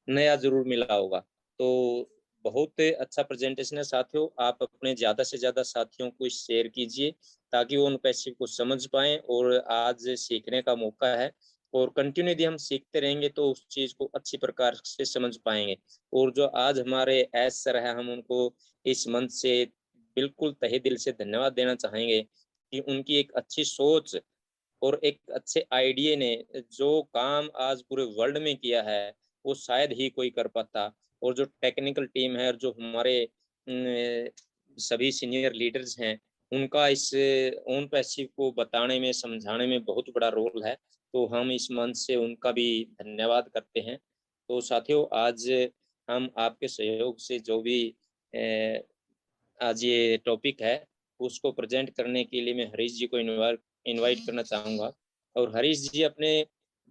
नया जरूर मिला होगा। तो बहुत अच्छा प्रेजेंटेशन है साथियों, आप अपने ज़्यादा से ज़्यादा साथियों को शेयर कीजिए ताकि वो उन पैसे को समझ पाएँ। और आज सीखने का मौका है और कंटिन्यू यदि हम सीखते रहेंगे तो उस चीज़ को अच्छी प्रकार से समझ पाएंगे। और जो आज हमारे एस सर है, हम उनको इस मंच से बिल्कुल तहे दिल से धन्यवाद देना चाहेंगे कि उनकी एक अच्छी सोच और एक अच्छे आइडिया ने जो काम आज पूरे वर्ल्ड में किया है, वो शायद ही कोई कर पाता। और जो टेक्निकल टीम है और जो हमारे सभी सीनियर लीडर्स हैं, उनका इस ओन पैसिव को बताने में, समझाने में बहुत बड़ा रोल है। तो हम इस मंच से उनका भी धन्यवाद करते हैं। तो साथियों, आज हम आपके सहयोग से जो भी आज ये टॉपिक है, उसको प्रेजेंट करने के लिए मैं हरीश जी को इनवाइट करना चाहूँगा। और हरीश जी अपने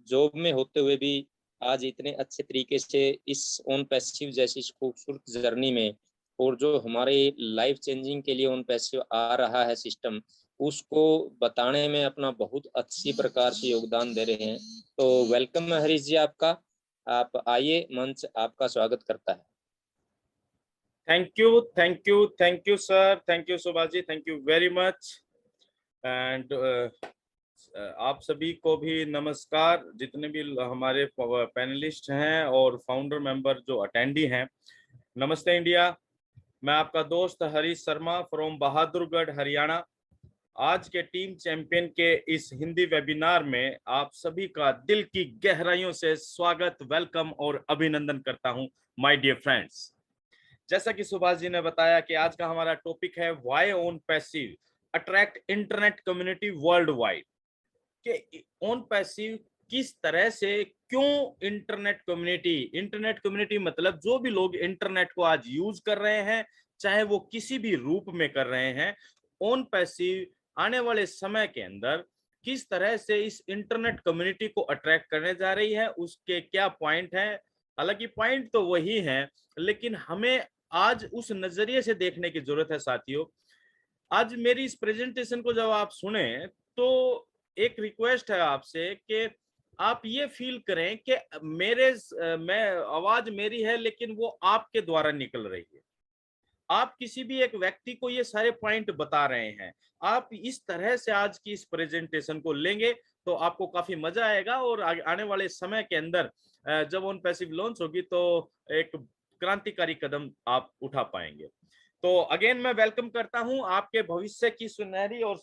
जॉब में होते हुए भी आज इतने अच्छे तरीके से इस ऑन पैसिव जैसी इस खूबसूरत जर्नी में, और जो हमारे लाइफ चेंजिंग के लिए ऑन पैसिव आ रहा है सिस्टम, उसको बताने में अपना बहुत अच्छी प्रकार से योगदान दे रहे हैं। तो वेलकम है हरीश जी आपका। आप आइए, मंच आपका स्वागत करता है। Thank you sir, thank you Subhash ji, thank you very much. And आप सभी को भी नमस्कार, जितने भी हमारे पैनलिस्ट हैं और फाउंडर मेंबर जो अटेंडी हैं। नमस्ते इंडिया। मैं आपका दोस्त हरीश शर्मा फ्रॉम बहादुरगढ़, हरियाणा। आज के टीम चैंपियन के इस हिंदी वेबिनार में आप सभी का दिल की गहराइयों से स्वागत, वेलकम और अभिनंदन करता हूं माय डियर फ्रेंड्स। जैसा कि सुभाष जी ने बताया कि आज का हमारा टॉपिक है why own passive attract internet community world wide. कि ओन पैसिव किस तरह से, क्यों इंटरनेट कम्युनिटी मतलब जो भी लोग इंटरनेट को आज यूज कर रहे हैं, चाहे वो किसी भी रूप में कर रहे हैं, ओन पैसिव आने वाले समय के अंदर किस तरह से इस इंटरनेट कम्युनिटी को अट्रैक्ट करने जा रही है, उसके क्या पॉइंट हैं। हालांकि पॉइंट तो वही है, लेकिन हमें आज उस नजरिए से देखने की जरूरत है साथियों। आज मेरी इस प्रेजेंटेशन को जब आप सुने तो एक रिक्वेस्ट है आपसे कि आप ये फील करें कि मैं आवाज मेरी है लेकिन वो आपके द्वारा निकल रही है। आप किसी भी एक व्यक्ति को ये सारे पॉइंट बता रहे हैं। आप इस तरह से आज की इस प्रेजेंटेशन को लेंगे तो आपको काफी मजा आएगा और आने वाले समय के अंदर जब ऑन पैसिव लॉन्च होगी तो एक क्रांतिकारी कदम आप उठा पाएंगे। तो अगेन मैं वेलकम करता हूं आपके भविष्य की सुनहरी और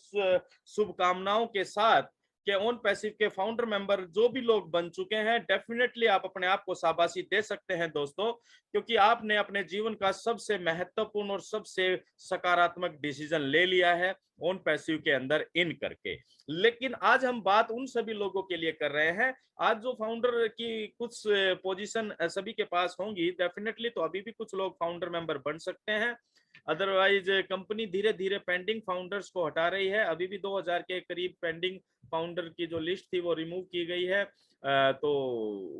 शुभकामनाओं के साथ कि ओन पैसिव के फाउंडर मेंबर जो भी लोग बन चुके हैं, डेफिनेटली आप अपने आप को शाबाशी दे सकते हैं दोस्तों, क्योंकि आपने अपने जीवन का सबसे महत्वपूर्ण और सबसे सकारात्मक डिसीजन ले लिया है ओन पैसिव के अंदर इन करके। लेकिन आज हम बात उन सभी लोगों के लिए कर रहे हैं, आज जो फाउंडर की कुछ पोजीशन सभी के पास होंगी डेफिनेटली, तो अभी भी कुछ लोग फाउंडर मेंबर बन सकते हैं। अदरवाइज कंपनी धीरे धीरे पेंडिंग फाउंडर्स को हटा रही है। अभी भी 2000 के करीब पेंडिंग फाउंडर की जो लिस्ट थी वो रिमूव की गई है। तो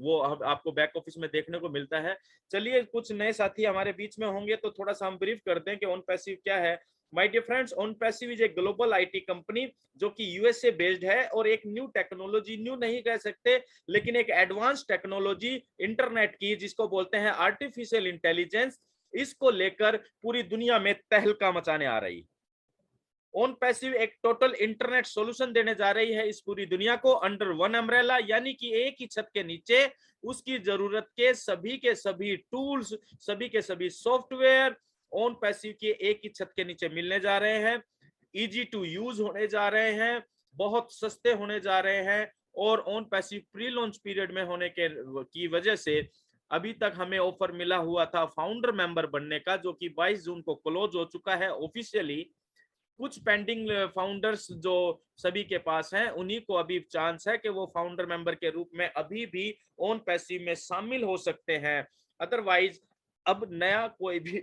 वो आपको बैक ऑफिस में देखने को मिलता है। चलिए, कुछ नए साथी हमारे बीच में होंगे तो थोड़ा सा हम ब्रीफ करते हैं कि ऑन पैसिव क्या है। My dear friends, OnPassive is a global IT company जो कि यूएसए बेस्ड है और एक न्यू टेक्नोलॉजी, न्यू नहीं कह सकते लेकिन एक एडवांस टेक्नोलॉजी इंटरनेट की, जिसको बोलते हैं आर्टिफिशियल इंटेलिजेंस, इसको लेकर पूरी दुनिया में तहलका मचाने आ रही। ओन पैसिव एक टोटल इंटरनेट सॉल्यूशन देने जा रही है इस पूरी दुनिया को अंडर वन अम्ब्रेला, यानी कि एक ही छत के नीचे उसकी जरूरत के सभी टूल्स, सभी के सभी सॉफ्टवेयर ओन पैसिव के एक ही छत के नीचे मिलने जा रहे हैं। इजी टू यूज होने जा रहे हैं, बहुत सस्ते होने जा रहे हैं, और on passive pre launch period में होने के की वजह से अभी तक हमें ऑफर मिला हुआ था फाउंडर मेंबर बनने का, जो कि 22 जून को क्लोज हो चुका है ऑफिशियली। कुछ पेंडिंग फाउंडर्स जो सभी के पास हैं, उन्हीं को अभी चांस है कि वो फाउंडर मेंबर के रूप में अभी भी ओन पैसिव में शामिल हो सकते हैं। अदरवाइज अब नया कोई भी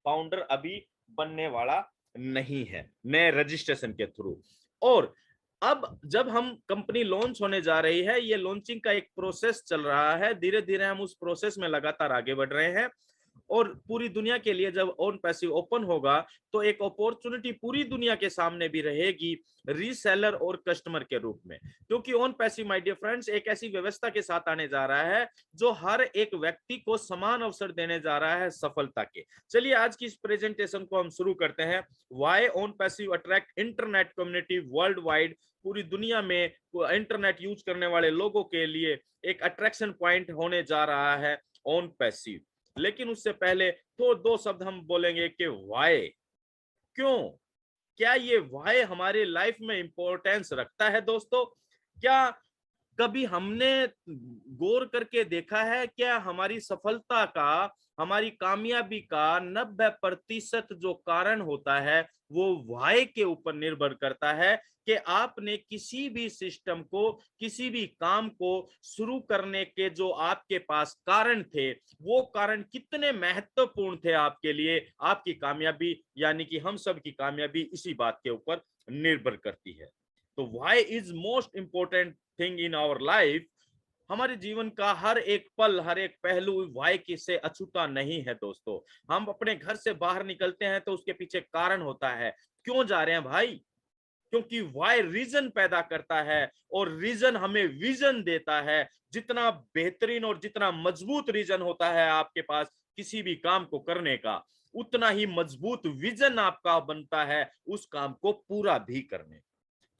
फाउंडर अभी बनने वाला नहीं है नए रजिस्ट्रेशन के थ्रू। और अब जब हम कंपनी लॉन्च होने जा रही है, ये लॉन्चिंग का एक प्रोसेस चल रहा है, धीरे धीरे हम उस प्रोसेस में लगातार आगे बढ़ रहे हैं। और पूरी दुनिया के लिए जब ओन पैसिव ओपन होगा तो एक अपॉर्चुनिटी पूरी दुनिया के सामने भी रहेगी रीसेलर और कस्टमर के रूप में, क्योंकि OnPassive my dear friends एक ऐसी व्यवस्था के साथ आने जा रहा है जो हर एक व्यक्ति को समान अवसर देने जा रहा है सफलता के। चलिए आज की इस प्रेजेंटेशन को हम शुरू करते हैं। Why own passive attract internet community world wide, पूरी दुनिया में इंटरनेट यूज करने वाले लोगों के लिए एक अट्रैक्शन पॉइंट होने जा रहा है ओन पैसिव। लेकिन उससे पहले तो दो शब्द हम बोलेंगे कि व्हाई, क्यों, क्या ये व्हाई हमारी लाइफ में इंपॉर्टेंस रखता है दोस्तों? क्या कभी हमने गौर करके देखा है क्या हमारी सफलता का, हमारी कामयाबी का 90% जो कारण होता है वो व्हाई के ऊपर निर्भर करता है कि आपने किसी भी सिस्टम को, किसी भी काम को शुरू करने के जो आपके पास कारण थे वो कारण कितने महत्वपूर्ण थे आपके लिए। आपकी कामयाबी यानी कि हम सब की कामयाबी इसी बात के ऊपर निर्भर करती है। तो why is most important thing in our life. हमारे जीवन का हर एक पल, हर एक पहलू व्हाई की से अछूता नहीं है दोस्तों। हम अपने घर से बाहर निकलते हैं तो उसके पीछे कारण होता है, क्यों जा रहे हैं भाई? क्योंकि व्हाई रीजन पैदा करता है और रीजन हमें विजन देता है। जितना बेहतरीन और जितना मजबूत रीजन होता है आपके पास किसी भी काम को करने का, उतना ही मजबूत विजन आपका बनता है उस काम को पूरा भी करने।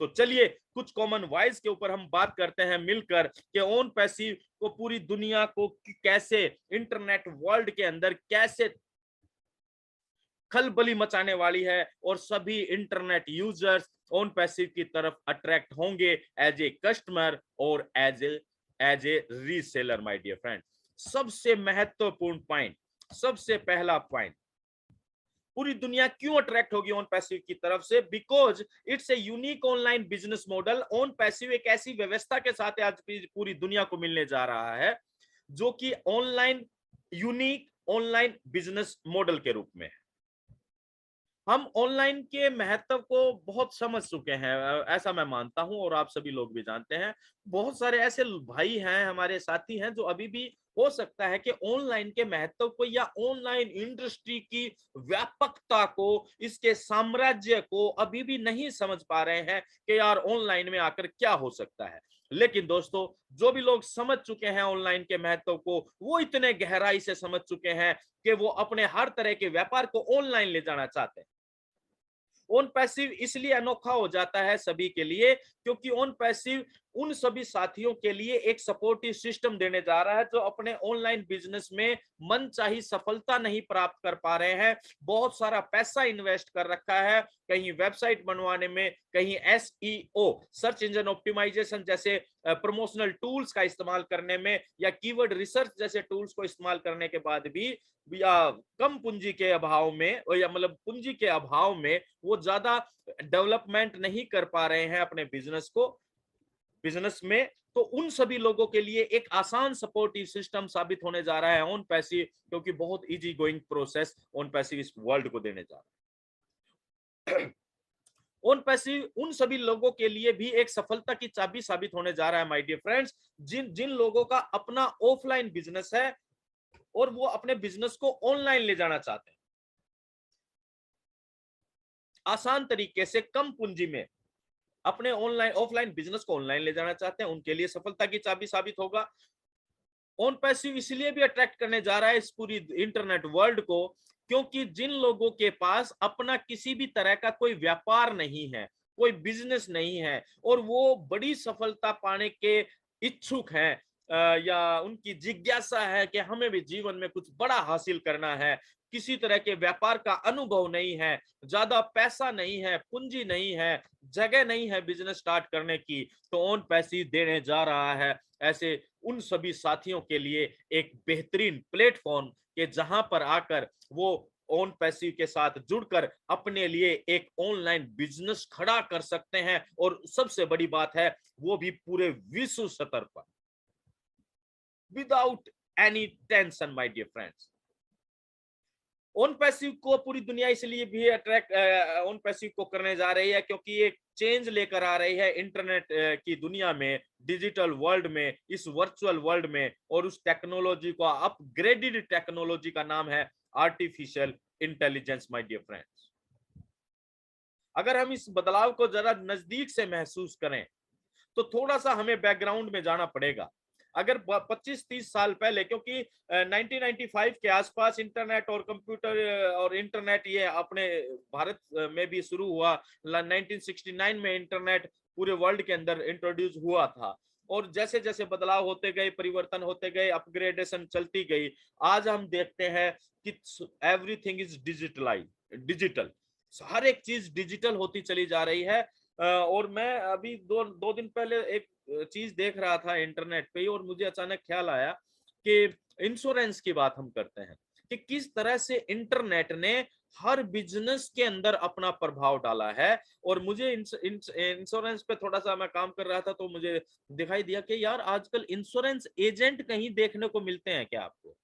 तो चलिए कुछ कॉमन वाइज के ऊपर हम बात करते हैं मिलकर कि ओन पैसिव को पूरी दुनिया को कैसे, इंटरनेट वर्ल्ड के अंदर कैसे खलबली मचाने वाली है और सभी इंटरनेट यूजर्स ओन पैसिव की तरफ अट्रैक्ट होंगे एज ए कस्टमर और as a reseller. My dear friend, सबसे महत्वपूर्ण पॉइंट, सबसे पहला पॉइंट, पूरी दुनिया क्यों अट्रैक्ट होगी ओन पैसिव की तरफ से? Because it's a unique online business model. Own passive एक ऐसी व्यवस्था के साथ आज पूरी दुनिया को मिलने जा रहा है जो कि online, unique online business model के रूप में है। हम ऑनलाइन के महत्व को बहुत समझ चुके हैं, ऐसा मैं मानता हूं और आप सभी लोग भी जानते हैं। बहुत सारे ऐसे भाई हैं, हमारे साथी हैं जो अभी भी हो सकता है कि ऑनलाइन के महत्व को या ऑनलाइन इंडस्ट्री की व्यापकता को, इसके साम्राज्य को अभी भी नहीं समझ पा रहे हैं कि यार ऑनलाइन में आकर क्या हो सकता है। लेकिन दोस्तों, जो भी लोग समझ चुके हैं ऑनलाइन के महत्व को, वो इतने गहराई से समझ चुके हैं कि वो अपने हर तरह के व्यापार को ऑनलाइन ले जाना चाहते हैं। ओन पैसिव इसलिए अनोखा हो जाता है सभी के लिए क्योंकि ओन पैसिव उन सभी साथियों के लिए एक सपोर्टिव सिस्टम देने जा रहा है जो अपने ऑनलाइन बिजनेस में मनचाही सफलता नहीं प्राप्त कर पा रहे हैं। बहुत सारा पैसा इन्वेस्ट कर रखा है, कहीं वेबसाइट बनवाने में, कहीं एसईओ सर्च इंजन ऑप्टिमाइजेशन जैसे प्रमोशनल टूल्स का इस्तेमाल करने में, या कीवर्ड रिसर्च जैसे टूल्स को इस्तेमाल करने के बाद भी या कम पूंजी के अभाव में, या मतलब पूंजी के अभाव में वो ज्यादा डेवलपमेंट नहीं कर पा रहे हैं अपने बिजनेस में। तो उन सभी लोगों के लिए एक आसान सपोर्टिव सिस्टम साबित होने जा रहा है ओन पैसिव, क्योंकि बहुत easy going process own passive इस वर्ल्ड को देने जा रहा है। ओन पैसिव उन सभी लोगों के लिए भी एक सफलता की चाबी साबित होने जा रहा है माय डियर फ्रेंड्स, जिन जिन लोगों का अपना ऑफलाइन बिजनेस है और वो अपने बिजनेस को ऑनलाइन ले जाना चाहते हैं, आसान तरीके से कम पूंजी में अपने ऑनलाइन ऑफलाइन बिजनेस को ऑनलाइन ले जाना चाहते हैं, उनके लिए सफलता की चाबी साबित होगा। ओन पैसिव इसलिए भी अट्रैक्ट करने जा रहा है इस पूरी इंटरनेट वर्ल्ड को क्योंकि जिन लोगों के पास अपना किसी भी तरह का कोई व्यापार नहीं है, कोई बिजनेस नहीं है और वो बड़ी सफलता पाने के इच्छुक हैं, या उनकी जिज्ञासा है कि हमें भी जीवन में कुछ बड़ा हासिल करना है, किसी तरह के व्यापार का अनुभव नहीं है, ज्यादा पैसा नहीं है, पूंजी नहीं है, जगह नहीं है बिजनेस स्टार्ट करने की, तो ओन पैसिव देने जा रहा है ऐसे उन सभी साथियों के लिए एक बेहतरीन प्लेटफॉर्म के जहां पर आकर वो ओन पैसिव के साथ जुड़कर अपने लिए एक ऑनलाइन बिजनेस खड़ा कर सकते हैं। और सबसे बड़ी बात है वो भी पूरे विश्व स्तर पर, without any tension my dear friends. OnPassive को पूरी दुनिया इसलिए भी अट्रैक्ट ऑन पैसिव को करने जा रही है क्योंकि ये चेंज लेकर आ रही है इंटरनेट की दुनिया में, डिजिटल वर्ल्ड में, इस वर्चुअल वर्ल्ड में। और उस टेक्नोलॉजी को, अपग्रेडेड टेक्नोलॉजी का नाम है artificial intelligence. My dear friends, अगर हम इस बदलाव को जरा नजदीक से महसूस करें तो थोड़ा सा हमें बैकग्राउंड में जाना पड़ेगा। अगर 25-30 साल पहले, क्योंकि 1995 के आसपास इंटरनेट और कंप्यूटर और इंटरनेट ये अपने भारत में भी शुरू हुआ। 1969 में इंटरनेट पूरे वर्ल्ड के अंदर इंट्रोड्यूस हुआ था। और जैसे जैसे बदलाव होते गए, परिवर्तन होते गए, अपग्रेडेशन चलती गई, आज हम देखते हैं कि एवरीथिंग इज डिजिटल। हर एक चीज डिजिटल होती चली जा रही है। और मैं अभी दो दिन पहले एक चीज देख रहा था इंटरनेट पे, और मुझे अचानक ख्याल आया कि इंश्योरेंस की बात हम करते हैं कि किस तरह से इंटरनेट ने हर बिजनेस के अंदर अपना प्रभाव डाला है। और मुझे इंश्योरेंस पे थोड़ा सा मैं काम कर रहा था तो मुझे दिखाई दिया कि यार आजकल इंश्योरेंस एजेंट कहीं देखने को मिलते हैं क्या आपको?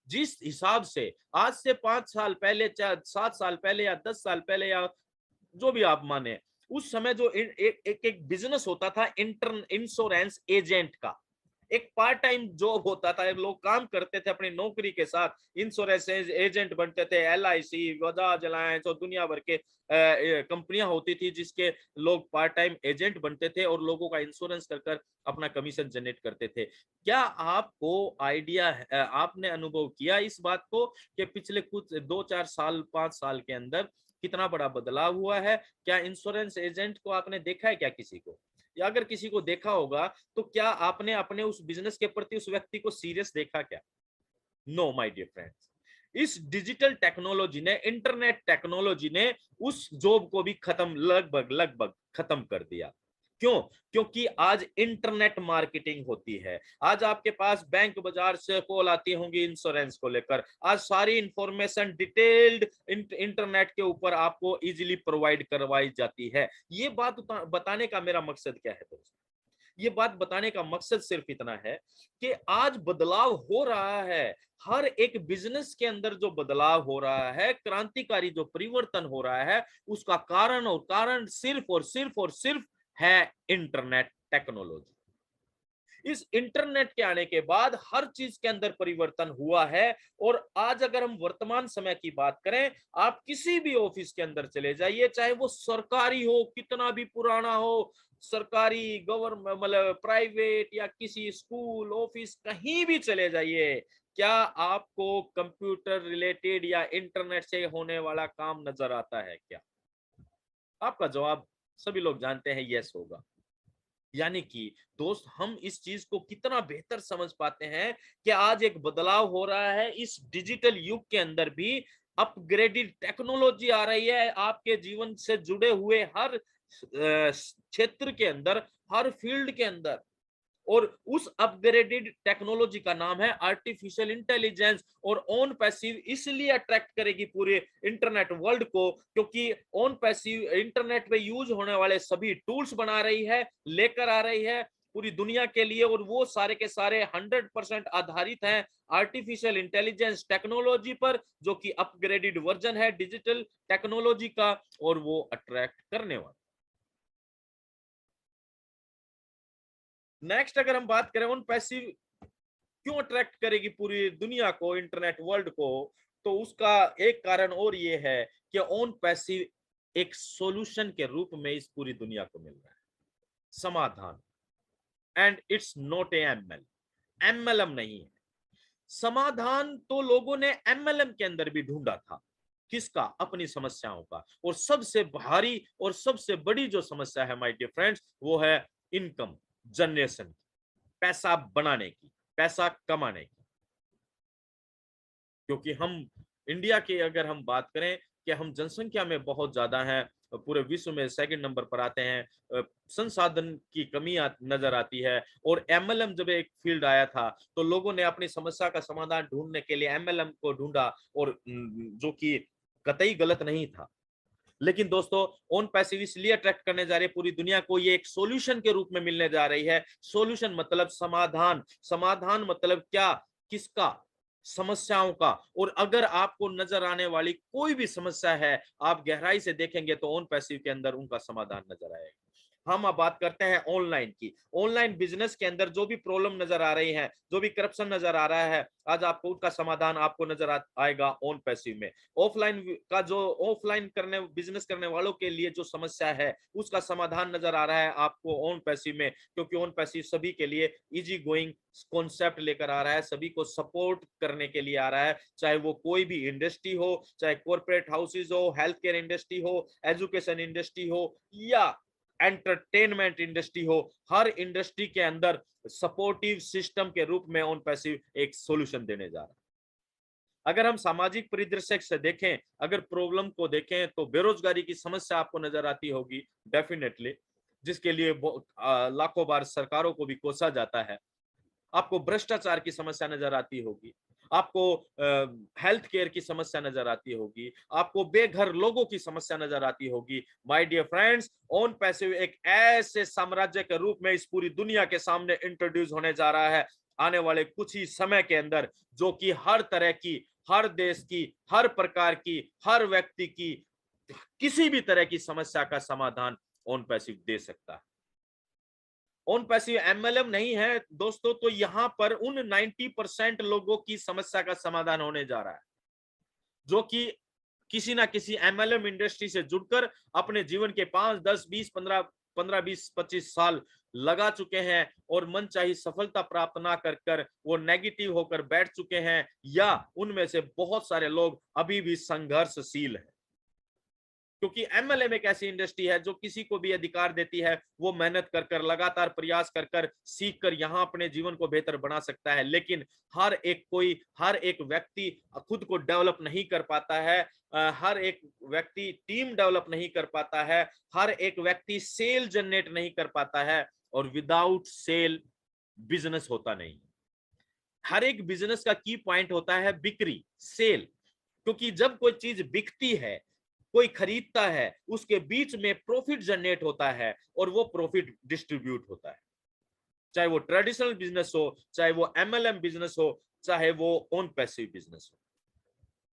जिस हिसाब से आज से 5 साल पहले, 7 साल पहले या 10 साल पहले, या जो भी आप माने, उस समय जो एक बिजनेस होता था इंश्योरेंस एजेंट का, एक पार्ट टाइम जॉब होता था, लोग काम करते थे अपनी नौकरी के साथ, इंश्योरेंस एजेंट बनते थे। LIC, बजाज अलायंस और दुनिया भर के कंपनियां होती थी जिसके लोग पार्ट टाइम एजेंट बनते थे और लोगों का इंश्योरेंस कर कर अपना कमीशन जनरेट करते थे। क्या आपको आइडिया, आपने अनुभव किया इस बात को कि पिछले कुछ 2-4 साल, 5 साल के अंदर कितना बड़ा बदलाव हुआ है? क्या इंश्योरेंस एजेंट को आपने देखा है क्या किसी को? या अगर किसी को देखा होगा तो क्या आपने अपने उस बिजनेस के प्रति उस व्यक्ति को सीरियस देखा क्या? नो माय डियर फ्रेंड्स, इस डिजिटल टेक्नोलॉजी ने, इंटरनेट टेक्नोलॉजी ने उस जॉब को भी लगभग खत्म कर दिया। क्यों? क्योंकि आज इंटरनेट मार्केटिंग होती है। आज आपके पास बैंक बाजार से कॉल आती होंगी इंश्योरेंस को लेकर। आज सारी इंफॉर्मेशन डिटेल्ड इंटरनेट के ऊपर आपको इजीली प्रोवाइड करवाई जाती है। ये बात बताने का मेरा मकसद क्या है दोस्तों? ये बात बताने का मकसद सिर्फ इतना है कि आज बदलाव हो रहा है। हर एक बिजनेस के अंदर जो बदलाव हो रहा है, क्रांतिकारी जो परिवर्तन हो रहा है, उसका कारण सिर्फ है इंटरनेट टेक्नोलॉजी। इस इंटरनेट के आने के बाद हर चीज के अंदर परिवर्तन हुआ है। और आज अगर हम वर्तमान समय की बात करें, आप किसी भी ऑफिस के अंदर चले जाइए, चाहे वो सरकारी हो, कितना भी पुराना हो, सरकारी, गवर्नमेंट, मतलब प्राइवेट, या किसी स्कूल, ऑफिस, कहीं भी चले जाइए, क्या आपको कंप्यूटर रिलेटेड या इंटरनेट से होने वाला काम नजर आता है क्या? आपका जवाब सभी लोग जानते हैं, यस होगा। यानी कि दोस्त, हम इस चीज को कितना बेहतर समझ पाते हैं कि आज एक बदलाव हो रहा है। इस डिजिटल युग के अंदर भी अपग्रेडेड टेक्नोलॉजी आ रही है आपके जीवन से जुड़े हुए हर क्षेत्र के अंदर, हर फील्ड के अंदर। और उस अपग्रेडेड टेक्नोलॉजी का नाम है आर्टिफिशियल इंटेलिजेंस। और ऑन पैसिव इसलिए अट्रैक्ट करेगी पूरे इंटरनेट वर्ल्ड को क्योंकि ऑन पैसिव इंटरनेट पे यूज होने वाले सभी टूल्स बना रही है, लेकर आ रही है पूरी दुनिया के लिए। और वो सारे के सारे 100% आधारित हैं आर्टिफिशियल इंटेलिजेंस टेक्नोलॉजी पर, जो कि अपग्रेडेड वर्जन है डिजिटल टेक्नोलॉजी का, और वो अट्रैक्ट करने वाला। नेक्स्ट अगर हम बात करें ऑन पैसिव क्यों अट्रैक्ट करेगी पूरी दुनिया को, इंटरनेट वर्ल्ड को, तो उसका एक कारण और ये है कि ऑन पैसिव एक सॉल्यूशन के रूप में इस पूरी दुनिया को मिल रहा है, समाधान। एंड इट्स नॉट MLM नहीं है समाधान। तो लोगों ने MLM के अंदर भी ढूंढा था, किसका? अपनी समस्याओं का। और सबसे भारी और सबसे बड़ी जो समस्या है माय डियर फ्रेंड्स, वो है इनकम जनरेशन की, पैसा बनाने की, पैसा कमाने की। क्योंकि हम इंडिया की अगर हम बात करें कि हम जनसंख्या में बहुत ज्यादा हैं, पूरे विश्व में सेकंड नंबर पर आते हैं, संसाधन की कमी नजर आती है। और MLM जब एक फील्ड आया था तो लोगों ने अपनी समस्या का समाधान ढूंढने के लिए MLM को ढूंढा, और जो कि कतई गलत नहीं था। लेकिन दोस्तों, ऑन पैसिव इसलिए अट्रैक्ट करने जा रही है पूरी दुनिया को, ये एक सॉल्यूशन के रूप में मिलने जा रही है। सॉल्यूशन मतलब समाधान। समाधान मतलब क्या? किसका? समस्याओं का। और अगर आपको नजर आने वाली कोई भी समस्या है, आप गहराई से देखेंगे तो ओन पैसिव के अंदर उनका समाधान नजर आएगा। हम अब बात करते हैं ऑनलाइन की। ऑनलाइन बिजनेस के अंदर जो भी प्रॉब्लम नजर आ रही है, जो भी करप्शन नजर आ रहा है, आज आपको उसका समाधान आपको नजर आएगा ऑन पैसिव में। ऑफलाइन का जो ऑफलाइन करने बिजनेस करने वालों के लिए जो समस्या है, उसका समाधान नजर आ रहा है आपको ऑन पैसिव में, क्योंकि ऑन पैसिव सभी के लिए इजी गोइंग कॉन्सेप्ट लेकर आ रहा है, सभी को सपोर्ट करने के लिए आ रहा है, चाहे वो कोई भी इंडस्ट्री हो, चाहे कॉर्पोरेट हाउसेज हो, हेल्थ केयर इंडस्ट्री हो, एजुकेशन इंडस्ट्री हो, या एंटरटेनमेंट इंडस्ट्री हो, हर इंडस्ट्री के अंदर सपोर्टिव सिस्टम के रूप में ऑन पैसिव एक सॉल्यूशन देने जा रहा है। अगर हम सामाजिक परिदृश्य से देखें, अगर प्रॉब्लम को देखें, तो बेरोजगारी की समस्या आपको नजर आती होगी डेफिनेटली, जिसके लिए लाखों बार सरकारों को भी कोसा जाता है। आपको भ्रष्टाचार की समस्या नजर आती होगी, आपको हेल्थ केयर की समस्या नजर आती होगी, आपको बेघर लोगों की समस्या नजर आती होगी। My dear friends, OnPassive एक ऐसे साम्राज्य के रूप में इस पूरी दुनिया के सामने इंट्रोड्यूस होने जा रहा है आने वाले कुछ ही समय के अंदर, जो कि हर तरह की, हर देश की, हर प्रकार की, हर व्यक्ति की किसी भी तरह की समस्या का समाधान ऑन पैसिव दे सकता है। ऑन पैसिव एमएलएम नहीं है दोस्तों, तो यहां पर उन 90% लोगों की समस्या का समाधान होने जा रहा है, जो कि किसी ना किसी एमएलएम इंडस्ट्री से जुड़कर अपने जीवन के 5, 10, 20, 15, 20, 25 साल लगा चुके हैं और मनचाही सफलता प्राप्त ना कर कर वो नेगेटिव होकर बैठ चुके हैं, या उनमें से बहुत सारे लोग अभी भी संघर्षशील है। क्योंकि एमएलएम एक ऐसी इंडस्ट्री है जो किसी को भी अधिकार देती है, वो मेहनत कर कर, लगातार प्रयास कर कर, सीख कर यहाँ अपने जीवन को बेहतर बना सकता है। लेकिन हर एक व्यक्ति खुद को डेवलप नहीं कर पाता है, हर एक व्यक्ति टीम डेवलप नहीं कर पाता है, हर एक व्यक्ति सेल जनरेट नहीं कर पाता है, और विदाउट सेल बिजनेस होता नहीं। हर एक बिजनेस का की पॉइंट होता है बिक्री, सेल। क्योंकि जब कोई चीज बिकती है, कोई खरीदता है, उसके बीच में प्रॉफिट जनरेट होता है और वो प्रॉफिट डिस्ट्रीब्यूट होता है। चाहे वो ट्रेडिशनल बिजनेस हो, चाहे वो एमएलएम बिजनेस हो, चाहे वो ऑन पैसिव बिजनेस हो।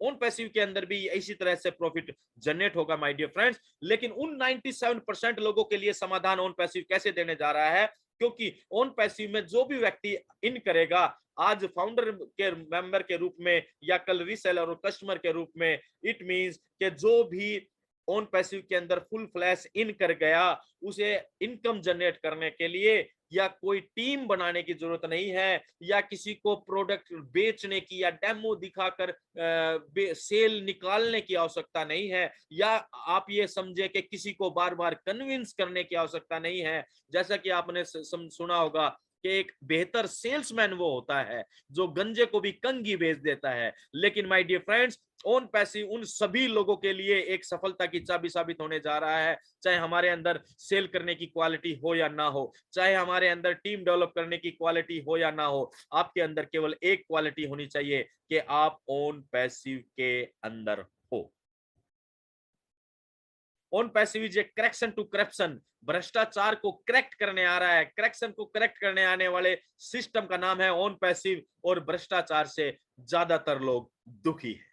ऑन पैसिव के अंदर भी इसी तरह से प्रॉफिट जनरेट होगा माय डियर फ्रेंड्स। लेकिन उन 97% लोगों के लिए समाधान ऑन पैसिव कैसे देने जा रहा है, क्योंकि ऑन पैसिव में जो भी व्यक्ति इन करेगा, आज फाउंडर के मेंबर के रूप में या कल रीसेलर और कस्टमर के रूप में, इट मींस कि जो भी ऑन पैसिव के अंदर फुल फ्लैश इन कर गया, उसे इनकम जनरेट करने के लिए या कोई टीम बनाने की जरूरत नहीं है, या किसी को प्रोडक्ट बेचने की या डेमो दिखाकर सेल निकालने की आवश्यकता नहीं है, या आप ये समझे कि किसी को बार बार कन्विंस करने की आवश्यकता नहीं है। जैसा कि आपने सुना होगा कि एक बेहतर सेल्समैन वो होता है जो गंजे को भी कंघी बेच देता है। लेकिन my dear friends, OnPassive उन सभी लोगों के लिए एक सफलता की चाबी साबित होने जा रहा है। चाहे हमारे अंदर सेल करने की क्वालिटी हो या ना हो, चाहे हमारे अंदर टीम डेवलप करने की क्वालिटी हो या ना हो, आपके अंदर केवल एक क्वालिटी होनी चाहिए कि आप ऑन पैसिव के अंदर हो। OnPassive is a correction to corruption, भ्रष्टाचार को करेक्ट करने आ रहा है, करेक्शन को करेक्ट करने आने वाले सिस्टम का नाम है ऑन पैसिव। और भ्रष्टाचार से ज्यादातर लोग दुखी है,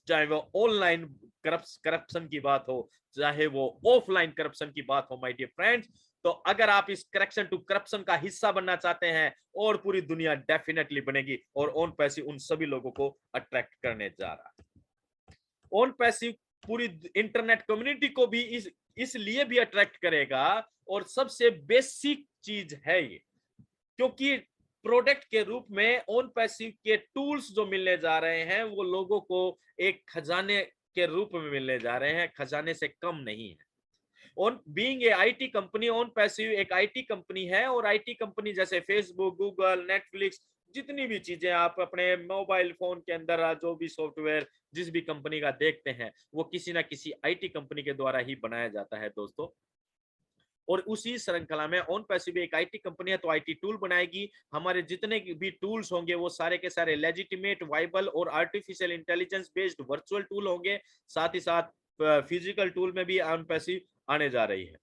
चाहे वो ऑनलाइन करप्शन की बात हो, चाहे वो ऑफलाइन करप्शन की बात हो माय डियर फ्रेंड्स। तो अगर आप इस करेक्शन टू करप्शन का हिस्सा बनना चाहते हैं, और पूरी दुनिया डेफिनेटली बनेगी, और ऑन पैसिव उन सभी लोगों को अट्रैक्ट करने जा रहा है। ऑन पैसिव पूरी इंटरनेट कम्युनिटी को भी इसलिए भी अट्रैक्ट करेगा, और सबसे बेसिक चीज है ये, क्योंकि प्रोडक्ट के रूप में ऑन पैसिव के टूल्स जो मिलने जा रहे हैं, वो लोगों को एक खजाने के रूप में मिलने जा रहे हैं, खजाने से कम नहीं है। On being a IT company, on passive एक आईटी कंपनी है, और आईटी कंपनी जैसे फेसबुक, गूगल, नेटफ्लिक्स, जितनी भी चीजें आप अपने मोबाइल फोन के अंदर जो भी सॉफ्टवेयर जिस भी कंपनी का देखते हैं, वो किसी ना किसी आईटी कंपनी के द्वारा ही बनाया जाता है दोस्तों। और उसी श्रृंखला में ऑन पैसिव एक आईटी कंपनी है, तो आईटी टूल बनाएगी। हमारे जितने भी टूल्स होंगे वो सारे के सारे लेजिटिमेट, वाइबल और artificial intelligence based virtual tool होंगे। साथ ही साथ फिजिकल टूल में भी ऑन पैसिव आने जा रही है।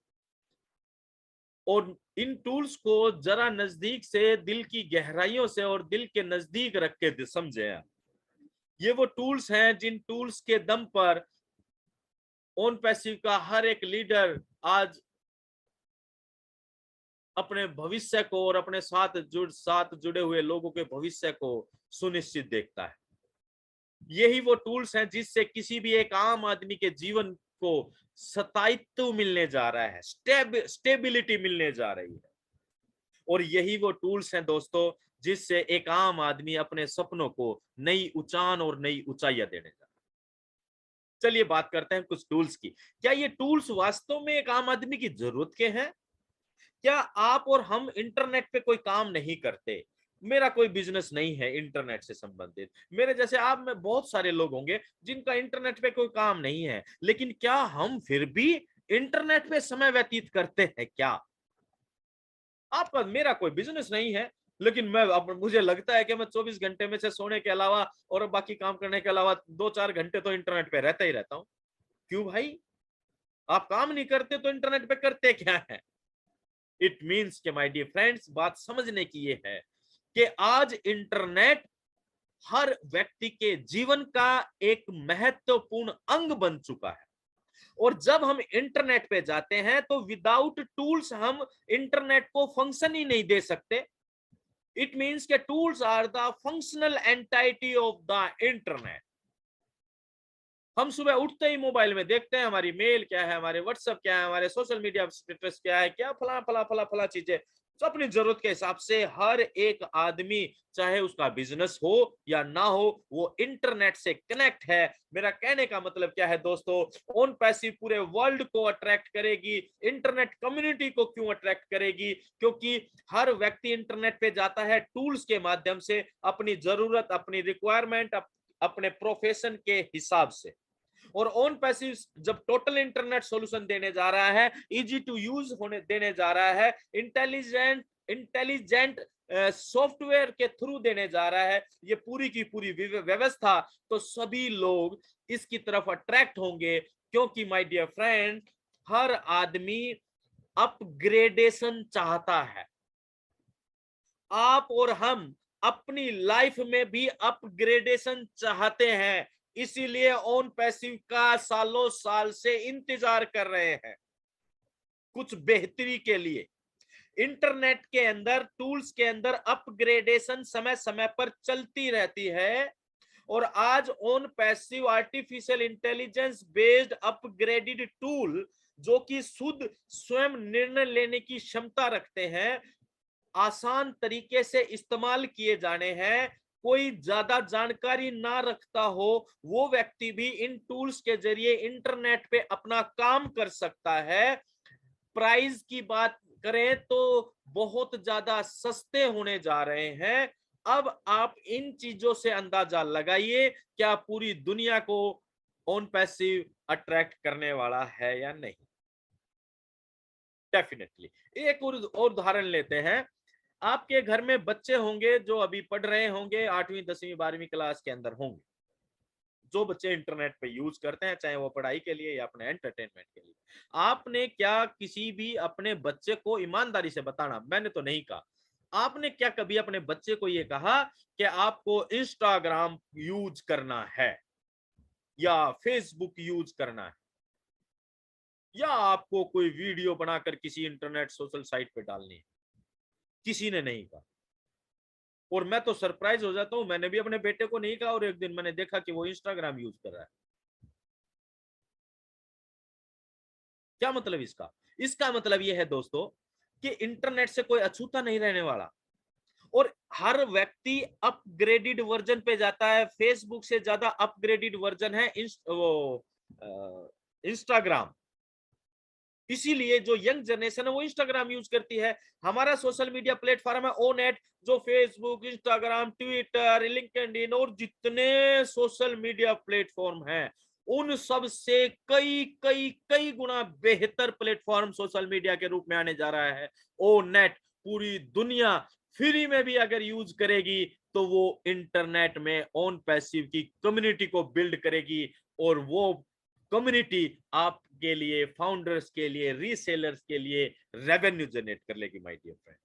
और इन टूल्स को जरा नजदीक से, दिल की गहराइयों से और दिल के नजदीक रख के समझे आप। ये वो टूल्स हैं जिन टूल्स के दम पर ओन पैसिव का हर एक लीडर आज अपने भविष्य को और अपने साथ जुड़े हुए लोगों के भविष्य को सुनिश्चित देखता है। यही वो टूल्स हैं जिससे किसी भी एक आम आदमी के जीवन को स्थायित्व मिलने जा रहा है, स्टेबिलिटी मिलने जा रही है। और यही वो टूल्स हैं दोस्तों जिससे एक आम आदमी अपने सपनों को नई उचान और नई ऊंचाइयां देने जा रहा है। चलिए बात करते हैं कुछ टूल्स की। क्या ये टूल्स वास्तव में एक आम आदमी की जरूरत के हैं? क्या आप और हम इंटरनेट पे कोई काम नहीं करते? मेरा कोई बिजनेस नहीं है इंटरनेट से संबंधित, मेरे जैसे आप में बहुत सारे लोग होंगे जिनका इंटरनेट पे कोई काम नहीं है, लेकिन क्या हम फिर भी इंटरनेट पे समय व्यतीत करते हैं क्या? आपका मेरा कोई बिजनेस नहीं है, लेकिन मुझे लगता है कि मैं 24 घंटे में से सोने के अलावा और बाकी काम करने के अलावा 2-4 घंटे तो इंटरनेट पे रहता ही रहता हूं। क्यों भाई? आप काम नहीं करते तो इंटरनेट पे करते क्या है? इट मीन्स के माय डियर फ्रेंड्स, बात समझने की ये है कि आज इंटरनेट हर व्यक्ति के जीवन का एक महत्वपूर्ण अंग बन चुका है। और जब हम इंटरनेट पे जाते हैं तो विदाउट टूल्स हम इंटरनेट को फंक्शन ही नहीं दे सकते। इट मीन्स के tools are the functional entity of the internet. हम सुबह उठते ही मोबाइल में देखते हैं हमारी मेल क्या है, हमारे व्हाट्सएप क्या है, हमारे सोशल मीडिया स्टेटस क्या है, क्या फला फला फला फला चीजें। तो अपनी जरूरत के हिसाब से हर एक आदमी, चाहे उसका बिजनेस हो या ना हो, वो इंटरनेट से कनेक्ट है। मेरा कहने का मतलब क्या है दोस्तों, ओन पैसिव पूरे वर्ल्ड को अट्रैक्ट करेगी। इंटरनेट कम्युनिटी को क्यों अट्रैक्ट करेगी? क्योंकि हर व्यक्ति इंटरनेट पे जाता है टूल्स के माध्यम से, अपनी जरूरत, अपनी रिक्वायरमेंट, अपने प्रोफेशन के हिसाब से। और ओन पैसिव जब टोटल इंटरनेट सॉल्यूशन देने जा रहा है, इजी टू यूज होने देने जा रहा है, इंटेलिजेंट सॉफ्टवेयर के थ्रू देने जा रहा है, ये पूरी की पूरी व्यवस्था, तो सभी लोग इसकी तरफ अट्रैक्ट होंगे। क्योंकि माय डियर फ्रेंड, हर आदमी अपग्रेडेशन चाहता है। आप और हम अपनी लाइफ में भी अपग्रेडेशन चाहते हैं, इसीलिए ओन पैसिव का सालों साल से इंतजार कर रहे हैं कुछ बेहतरी के लिए। इंटरनेट के अंदर, टूल्स के अंदर अपग्रेडेशन समय समय पर चलती रहती है। और आज own passive artificial intelligence based upgraded tool, जो कि शुद्ध स्वयं निर्णय लेने की क्षमता रखते हैं, आसान तरीके से इस्तेमाल किए जाने हैं, कोई ज्यादा जानकारी ना रखता हो, वो व्यक्ति भी इन टूल्स के जरिए इंटरनेट पे अपना काम कर सकता है। प्राइस की बात करें तो बहुत ज्यादा सस्ते होने जा रहे हैं। अब आप इन चीजों से अंदाजा लगाइए, क्या पूरी दुनिया को ओन पैसिव अट्रैक्ट करने वाला है या नहीं। डेफिनेटली। एक और उदाहरण लेते हैं। आपके घर में बच्चे होंगे जो अभी पढ़ रहे होंगे, 8वीं 10वीं 12वीं क्लास के अंदर होंगे। जो बच्चे इंटरनेट पे यूज करते हैं, चाहे वो पढ़ाई के लिए या अपने एंटरटेनमेंट के लिए, आपने क्या किसी भी अपने बच्चे को, ईमानदारी से बताना, मैंने तो नहीं कहा, आपने क्या कभी अपने बच्चे को ये कहा कि आपको इंस्टाग्राम यूज करना है या फेसबुक यूज करना है, या आपको कोई वीडियो बनाकर किसी इंटरनेट सोशल साइट पे डालनी है? किसी ने नहीं कहा। और मैं तो सरप्राइज हो जाता हूं, मैंने भी अपने बेटे को नहीं कहा और एक दिन मैंने देखा कि वो इंस्टाग्राम यूज कर रहा है। क्या मतलब इसका? इसका मतलब यह है दोस्तों कि इंटरनेट से कोई अछूता नहीं रहने वाला, और हर व्यक्ति अपग्रेडेड वर्जन पे जाता है। फेसबुक से ज्यादा अपग्रेडेड वर्जन है इंस्टाग्राम। इसीलिए जो यंग जनरेशन है वो इंस्टाग्राम यूज करती है। हमारा सोशल मीडिया प्लेटफॉर्म है ओनेट, जो फेसबुक, इंस्टाग्राम, ट्विटर, लिंक्डइन और जितने सोशल मीडिया प्लेटफॉर्म हैं, उन सब से कई कई कई गुना बेहतर प्लेटफॉर्म सोशल मीडिया के रूप में आने जा रहा है ओनेट। पूरी दुनिया फ्री में भी अगर यूज करेगी तो वो इंटरनेट में ओन पैसिव की कम्युनिटी को बिल्ड करेगी, और वो कम्युनिटी आपके लिए, फाउंडर्स के लिए, रीसेलर्स के लिए रेवेन्यू जनरेट कर लेगी my dear friend.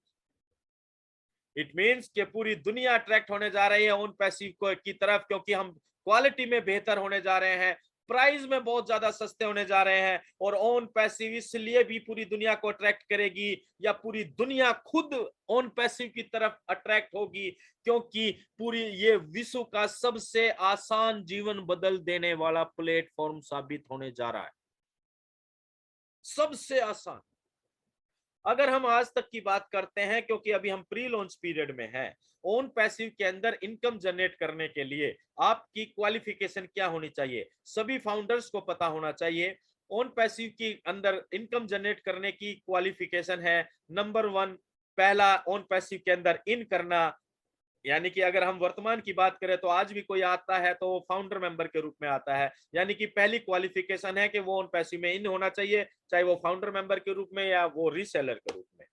It means कि पूरी दुनिया अट्रैक्ट होने जा रही है ओन पैसिव को की तरफ, क्योंकि हम क्वालिटी में बेहतर होने जा रहे हैं, प्राइस में बहुत ज्यादा सस्ते होने जा रहे हैं। और ओन पैसिव इसलिए भी पूरी दुनिया को अट्रैक्ट करेगी, या पूरी दुनिया खुद ओन पैसिव की तरफ अट्रैक्ट होगी, क्योंकि पूरी ये विश्व का सबसे आसान जीवन बदल देने वाला प्लेटफॉर्म साबित होने जा रहा है, सबसे आसान। अगर हम आज तक की बात करते हैं, क्योंकि अभी हम प्री लॉन्च पीरियड में हैं, ओन पैसिव के अंदर इनकम जनरेट करने के लिए आपकी क्वालिफिकेशन क्या होनी चाहिए, सभी फाउंडर्स को पता होना चाहिए। ओन पैसिव के अंदर इनकम जनरेट करने की क्वालिफिकेशन है, नंबर 1, पहला ओन पैसिव के अंदर इन करना। यानी कि अगर हम वर्तमान की बात करें तो आज भी कोई आता है तो वो फाउंडर मेंबर के रूप में आता है, यानी कि पहली क्वालिफिकेशन है कि वो ओन पैसिव में इन होना चाहिए, चाहे वो फाउंडर मेंबर के रूप में या वो रीसेलर के रूप में।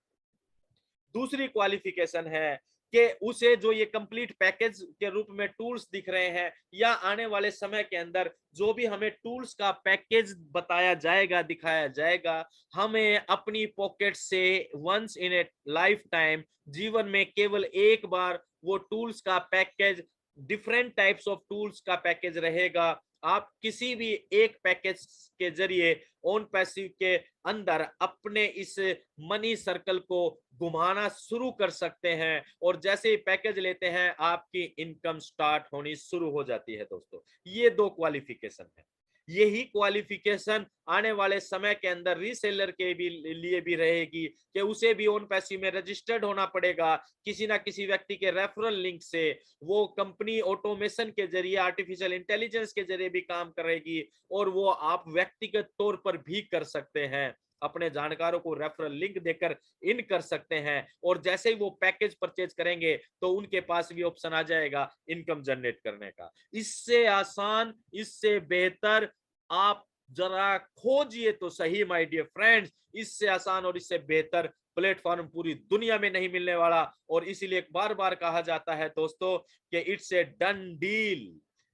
दूसरी क्वालिफिकेशन है कि उसे जो ये कंप्लीट पैकेज के रूप में टूल्स दिख रहे हैं, या आने वाले समय के अंदर जो भी हमें टूल्स का पैकेज बताया जाएगा, दिखाया जाएगा, हमें अपनी पॉकेट से once in a lifetime, जीवन में केवल एक बार वो टूल्स का package, different types of tools का पैकेज रहेगा। आप किसी भी एक पैकेज के जरिए ओन पैसिव के अंदर अपने इस मनी सर्कल को घुमाना शुरू कर सकते हैं, और जैसे ही पैकेज लेते हैं आपकी इनकम स्टार्ट होनी शुरू हो जाती है। दोस्तों, ये 2 क्वालिफिकेशन है। यही क्वालिफिकेशन आने वाले समय के अंदर रीसेलर के भी लिए भी रहेगी, कि उसे भी ओन पैसिव में रजिस्टर्ड होना पड़ेगा, किसी ना किसी व्यक्ति के रेफरल लिंक से। वो कंपनी ऑटोमेशन के जरिए, आर्टिफिशियल इंटेलिजेंस के जरिए भी काम करेगी, और वो आप व्यक्तिगत तौर पर भी कर सकते हैं, अपने जानकारों को रेफरल लिंक देकर इन कर सकते हैं। और जैसे ही वो पैकेज परचेज करेंगे तो उनके पास भी ऑप्शन आ जाएगा इनकम जनरेट करने का। इससे आसान, इससे बेहतर आप जरा खोजिए तो सही माय डियर फ्रेंड्स, इससे आसान और इससे बेहतर प्लेटफॉर्म पूरी दुनिया में नहीं मिलने वाला। और इसीलिए बार बार कहा जाता है दोस्तों कि इट्स ए डन डील।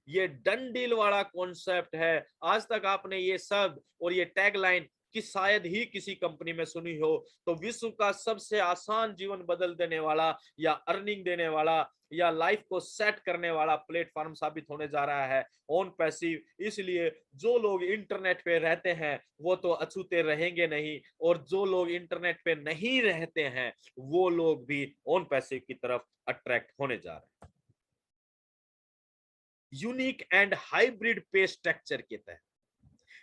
ये डन डील वाला कॉन्सेप्ट है। आज तक आपने ये सब और ये टैगलाइन कि शायद ही किसी कंपनी में सुनी हो। तो विश्व का सबसे आसान जीवन बदल देने वाला, या अर्निंग देने वाला, या लाइफ को सेट करने वाला प्लेटफॉर्म साबित होने जा रहा है ओन पैसिव। इसलिए जो लोग इंटरनेट पे रहते हैं वो तो अछूते रहेंगे नहीं, और जो लोग इंटरनेट पे नहीं रहते हैं वो लोग भी ओन पैसिव की तरफ अट्रैक्ट होने जा रहे हैं। यूनिक एंड हाइब्रिड पे स्ट्रक्चर के तहत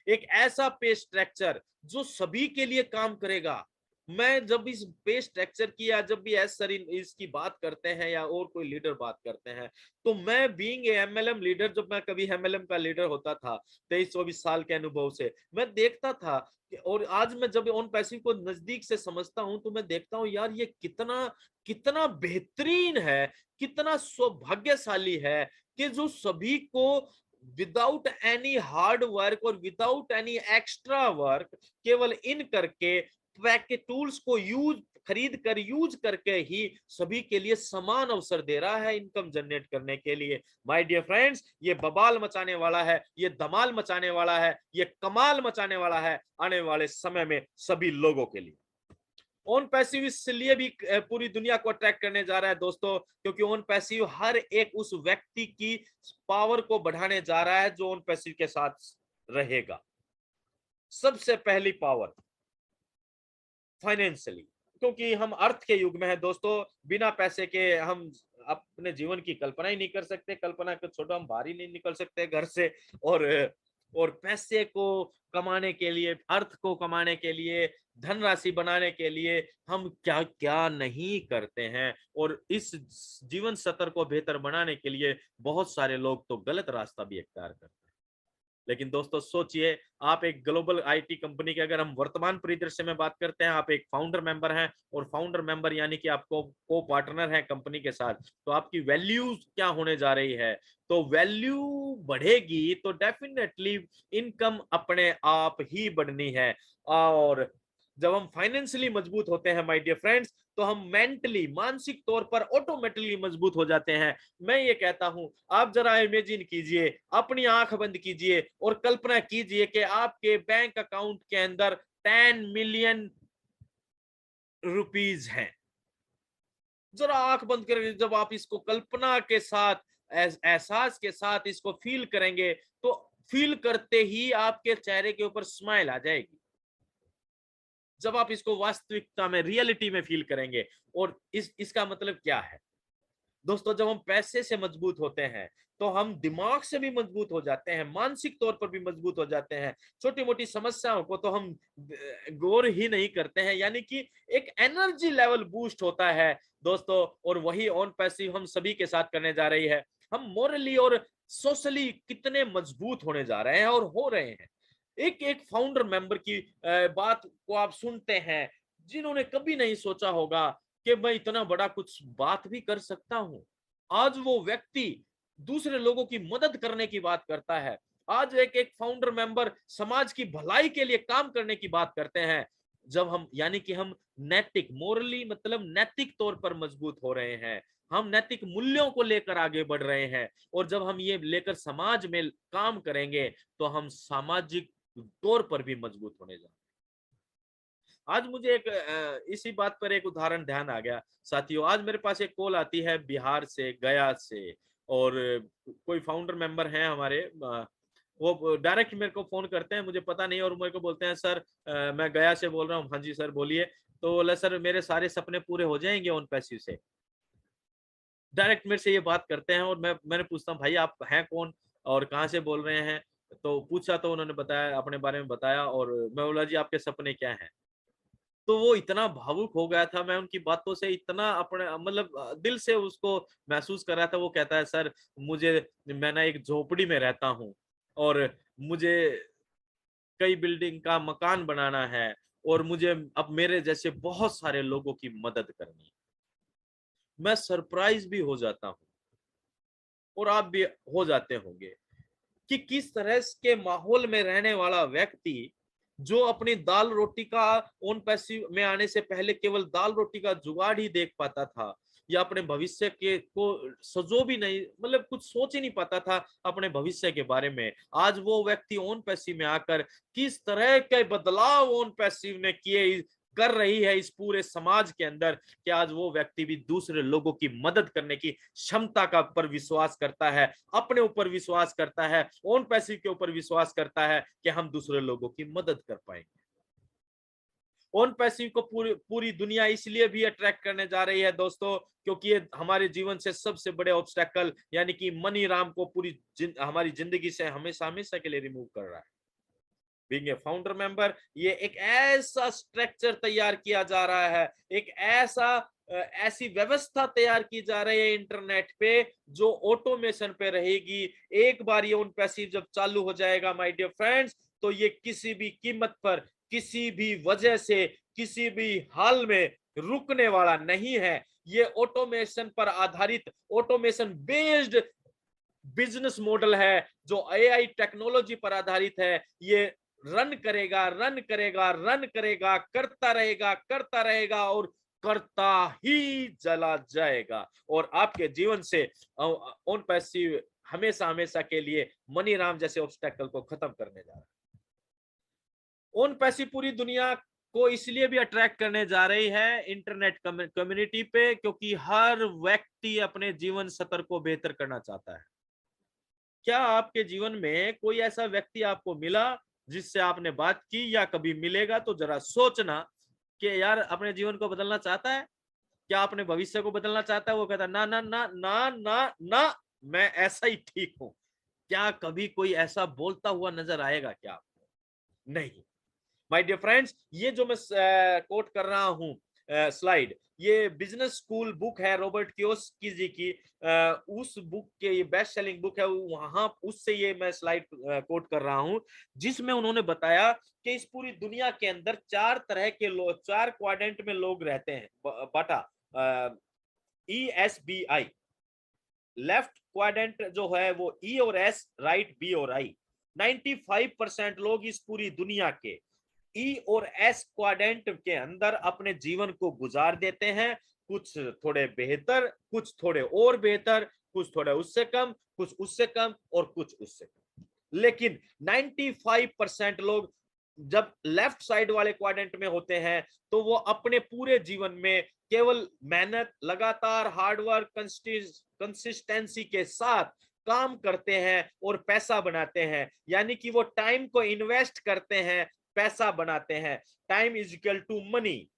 एक ऐसा पे स्ट्रक्चर जो सभी के लिए काम करेगा। मैं जब इस पे स्ट्रक्चर की, या जब भी एस सर इसकी बात करते हैं या और कोई लीडर बात करते हैं, तो मैं बीइंग ए एमएलएम लीडर, जब मैं कभी एमएलएम का लीडर होता था 23-24 साल के अनुभव से, मैं देखता था और आज मैं जब ऑन पैसिव को नजदीक से समझता हूं तो मैं देखता हूं यार ये कितना कितना बेहतरीन है, कितना सौभाग्यशाली है कि जो सभी को विदाउट एनी हार्ड वर्क और विदाउट एनी एक्स्ट्रा वर्क, केवल इन करके पैकेज टूल्स को खरीद कर यूज करके ही सभी के लिए समान अवसर दे रहा है इनकम जनरेट करने के लिए। माय डियर फ्रेंड्स, ये बवाल मचाने वाला है, ये धमाल मचाने वाला है, ये कमाल मचाने वाला है आने वाले समय में सभी लोगों के लिए। ऑन पैसिव इसलिए भी पूरी दुनिया को अट्रैक्ट करने जा रहा है दोस्तों, क्योंकि ऑन पैसिव हर एक उस व्यक्ति की पावर को बढ़ाने जा रहा है जो ऑन पैसिव के साथ रहेगा। सबसे पहली पावर फाइनेंशियली, क्योंकि हम अर्थ के युग में है दोस्तों, बिना पैसे के हम अपने जीवन की कल्पना ही नहीं कर सकते, कल्पना को छोड़ो हम बाहर ही नहीं निकल सकते घर से। और पैसे को कमाने के लिए, अर्थ को कमाने के लिए, धनराशि बनाने के लिए हम क्या क्या नहीं करते हैं। और इस जीवन स्तर को बेहतर बनाने के लिए बहुत सारे लोग तो गलत रास्ता भी इख्तियार करते हैं। लेकिन दोस्तों सोचिए, आप एक ग्लोबल आईटी कंपनी के, अगर हम वर्तमान परिदृश्य में बात करते हैं, आप एक फाउंडर मेंबर हैं, और फाउंडर मेंबर यानी कि आपको को पार्टनर है कंपनी के साथ, तो आपकी वैल्यू क्या होने जा रही है? तो वैल्यू बढ़ेगी तो डेफिनेटली इनकम अपने आप ही बढ़नी है। और जब हम फाइनेंशियली मजबूत होते हैं माय डियर फ्रेंड्स, तो हम मेंटली, मानसिक तौर पर ऑटोमेटिकली मजबूत हो जाते हैं। मैं ये कहता हूं, आप जरा इमेजिन कीजिए, अपनी आंख बंद कीजिए और कल्पना कीजिए कि आपके बैंक अकाउंट के अंदर 10 मिलियन रुपीज हैं। जरा आंख बंद करके जब आप इसको कल्पना के साथ, एहसास के साथ इसको फील करेंगे, तो फील करते ही आपके चेहरे के ऊपर स्माइल आ जाएगी। जब आप इसको वास्तविकता में, रियलिटी में फील करेंगे। और इसका मतलब क्या है दोस्तों? जब हम पैसे से मजबूत होते हैं तो हम दिमाग से भी मजबूत हो जाते हैं, मानसिक तौर पर भी मजबूत हो जाते हैं। छोटी मोटी समस्याओं को तो हम गौर ही नहीं करते हैं, यानी कि एक एनर्जी लेवल बूस्ट होता है दोस्तों। और वही ऑन पैसिव हम सभी के साथ करने जा रही है। हम मोरली और सोशली कितने मजबूत होने जा रहे हैं और हो रहे हैं। एक एक फाउंडर मेंबर की बात को आप सुनते हैं, जिन्होंने कभी नहीं सोचा होगा कि मैं इतना बड़ा कुछ बात भी कर सकता हूं। आज वो व्यक्ति दूसरे लोगों की मदद करने की बात करता है। आज एक एक फाउंडर मेंबर समाज की भलाई के लिए काम करने की बात करते हैं। जब हम, यानी कि हम नैतिक, मोरली मतलब नैतिक तौर पर मजबूत हो रहे हैं, हम नैतिक मूल्यों को लेकर आगे बढ़ रहे हैं। और जब हम ये लेकर समाज में काम करेंगे तो हम सामाजिक तौर पर भी मजबूत होने जा रहे हैं। आज मुझे एक इसी बात पर एक उदाहरण ध्यान आ गया साथियों। आज मेरे पास एक कॉल आती है बिहार से, गया से। और कोई फाउंडर मेंबर हैं हमारे, वो डायरेक्ट मेरे को फोन करते हैं, मुझे पता नहीं, और मेरे को बोलते हैं सर मैं गया से बोल रहा हूँ। हाँ जी सर बोलिए। तो बोला सर मेरे सारे सपने पूरे हो जाएंगे ऑन पैसिव से। डायरेक्ट मेरे से ये बात करते हैं। और मैंने पूछता हूँ भाई आप हैं कौन और कहाँ से बोल रहे हैं? तो पूछा तो उन्होंने बताया, अपने बारे में बताया। और मैं बोला जी आपके सपने क्या हैं? तो वो इतना भावुक हो गया था, मैं उनकी बातों से इतना अपने मतलब दिल से उसको महसूस कर रहा था। वो कहता है सर मुझे, मैं ना एक झोपड़ी में रहता हूँ और मुझे कई बिल्डिंग का मकान बनाना है और मुझे अब मेरे जैसे बहुत सारे लोगों की मदद करनी है। मैं सरप्राइज भी हो जाता हूँ और आप भी हो जाते होंगे कि किस तरह के माहौल में रहने वाला व्यक्ति, जो अपनी दाल रोटी का ऑन पैसिव में आने से पहले केवल दाल रोटी का जुगाड़ ही देख पाता था, या अपने भविष्य के को सजो भी नहीं, मतलब कुछ सोच ही नहीं पाता था अपने भविष्य के बारे में, आज वो व्यक्ति ऑन पैसिव में आकर किस तरह के बदलाव ऑन पैसिव ने किए, कर रही है इस पूरे समाज के अंदर, कि आज वो व्यक्ति भी दूसरे लोगों की मदद करने की क्षमता का पर विश्वास करता है, अपने ऊपर विश्वास करता है, ओन पैसिव के ऊपर विश्वास करता है कि हम दूसरे लोगों की मदद कर पाएंगे। ओन पैसिव को पूरी दुनिया इसलिए भी अट्रैक्ट करने जा रही है दोस्तों, क्योंकि ये हमारे जीवन से सबसे बड़े ऑब्स्टेकल यानी कि मनी राम को हमारी जिंदगी से हमेशा हमेशा के लिए रिमूव कर रहा है। बीइंग ए फाउंडर मेंबर, ये एक ऐसा स्ट्रक्चर तैयार किया जा रहा है, एक ऐसी व्यवस्था तैयार की जा रही है इंटरनेट पे, जो ऑटोमेशन पे रहेगी। एक बार ये ऑन पैसिव जब चालू हो जाएगा माय डियर फ्रेंड्स, तो ये किसी भी कीमत पर, किसी भी वजह से, किसी भी हाल में रुकने वाला नहीं है। ये ऑटोमेशन पर आधारित, ऑटोमेशन बेस्ड बिजनेस मॉडल है, जो एआई टेक्नोलॉजी पर आधारित है। ये रन करेगा, रन करेगा, रन करेगा, करता रहेगा और करता ही चला जाएगा। और आपके जीवन से ऑन पैसिव हमेशा हमेशा के लिए मनी राम जैसे ऑब्स्टेकल को खत्म करने जा रहा है। ऑन पैसिव पूरी दुनिया को इसलिए भी अट्रैक्ट करने जा रही है इंटरनेट कम्युनिटी पे, क्योंकि हर व्यक्ति अपने जीवन स्तर को बेहतर करना चाहता है। क्या आपके जीवन में कोई ऐसा व्यक्ति आपको मिला जिससे आपने बात की, या कभी मिलेगा? तो जरा सोचना कि यार अपने जीवन को बदलना चाहता है, क्या अपने भविष्य को बदलना चाहता है? वो कहता है ना ना ना ना ना ना, मैं ऐसा ही ठीक हूं। क्या कभी कोई ऐसा बोलता हुआ नजर आएगा क्या आपको? नहीं। माय डियर फ्रेंड्स, ये जो मैं कोट कर रहा हूं स्लाइड, ये बिजनेस स्कूल बुक है रॉबर्ट कियोसाकी जी की। उस बुक के, ये बेस्ट सेलिंग बुक है, वहां उससे ये मैं स्लाइड कोट कर रहा हूं, जिसमें उन्होंने बताया कि इस पूरी दुनिया के अंदर चार तरह के लोग, चार क्वाड्रेंट में लोग रहते हैं बाटा। ESBI, लेफ्ट क्वाड्रेंट जो है वो E और S, राइट B और I। 95% लोग इस पूरी दुनिया के ई और एस क्वाड्रेंट के अंदर अपने जीवन को गुजार देते हैं। कुछ थोड़े बेहतर, कुछ थोड़े और बेहतर, कुछ थोड़े उससे कम, कुछ उससे कम और कुछ उससे कम। लेकिन 95% लोग जब लेफ्ट साइड वाले क्वाड्रेंट में होते हैं तो वो अपने पूरे जीवन में केवल मेहनत, लगातार हार्डवर्क, कंसिस्टेंसी के साथ काम करते हैं और पैसा बनाते हैं। यानी कि वो टाइम को इन्वेस्ट करते हैं, पैसा बनाते हैं। Time is equal to money.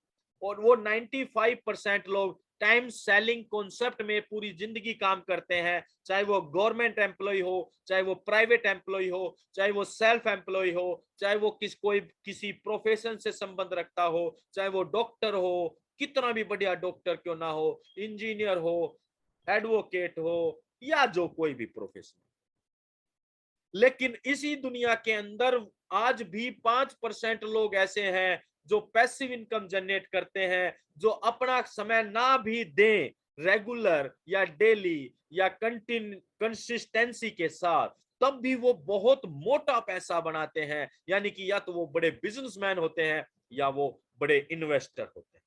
और वो 95% लोग टाइम सेलिंग कॉन्सेप्ट में पूरी जिंदगी काम करते हैं, चाहे वो गवर्नमेंट एम्प्लॉय हो, चाहे वो प्राइवेट एम्प्लॉय हो, चाहे वो सेल्फ एम्प्लॉय हो, चाहे वो किसी प्रोफेशन से संबंध रखता हो, चाहे वो डॉक्टर हो, कितना भी बढ़िया डॉक्टर क्यों ना हो, इंजीनियर हो, एडवोकेट हो, या जो कोई भी प्रोफेशन। लेकिन इसी दुनिया के अंदर आज भी 5% लोग ऐसे हैं जो पैसिव इनकम जनरेट करते हैं, जो अपना समय ना भी दें रेगुलर या डेली या कंसिस्टेंसी के साथ, तब भी वो बहुत मोटा पैसा बनाते हैं। यानी कि या तो वो बड़े बिजनेसमैन होते हैं या वो बड़े इन्वेस्टर होते हैं।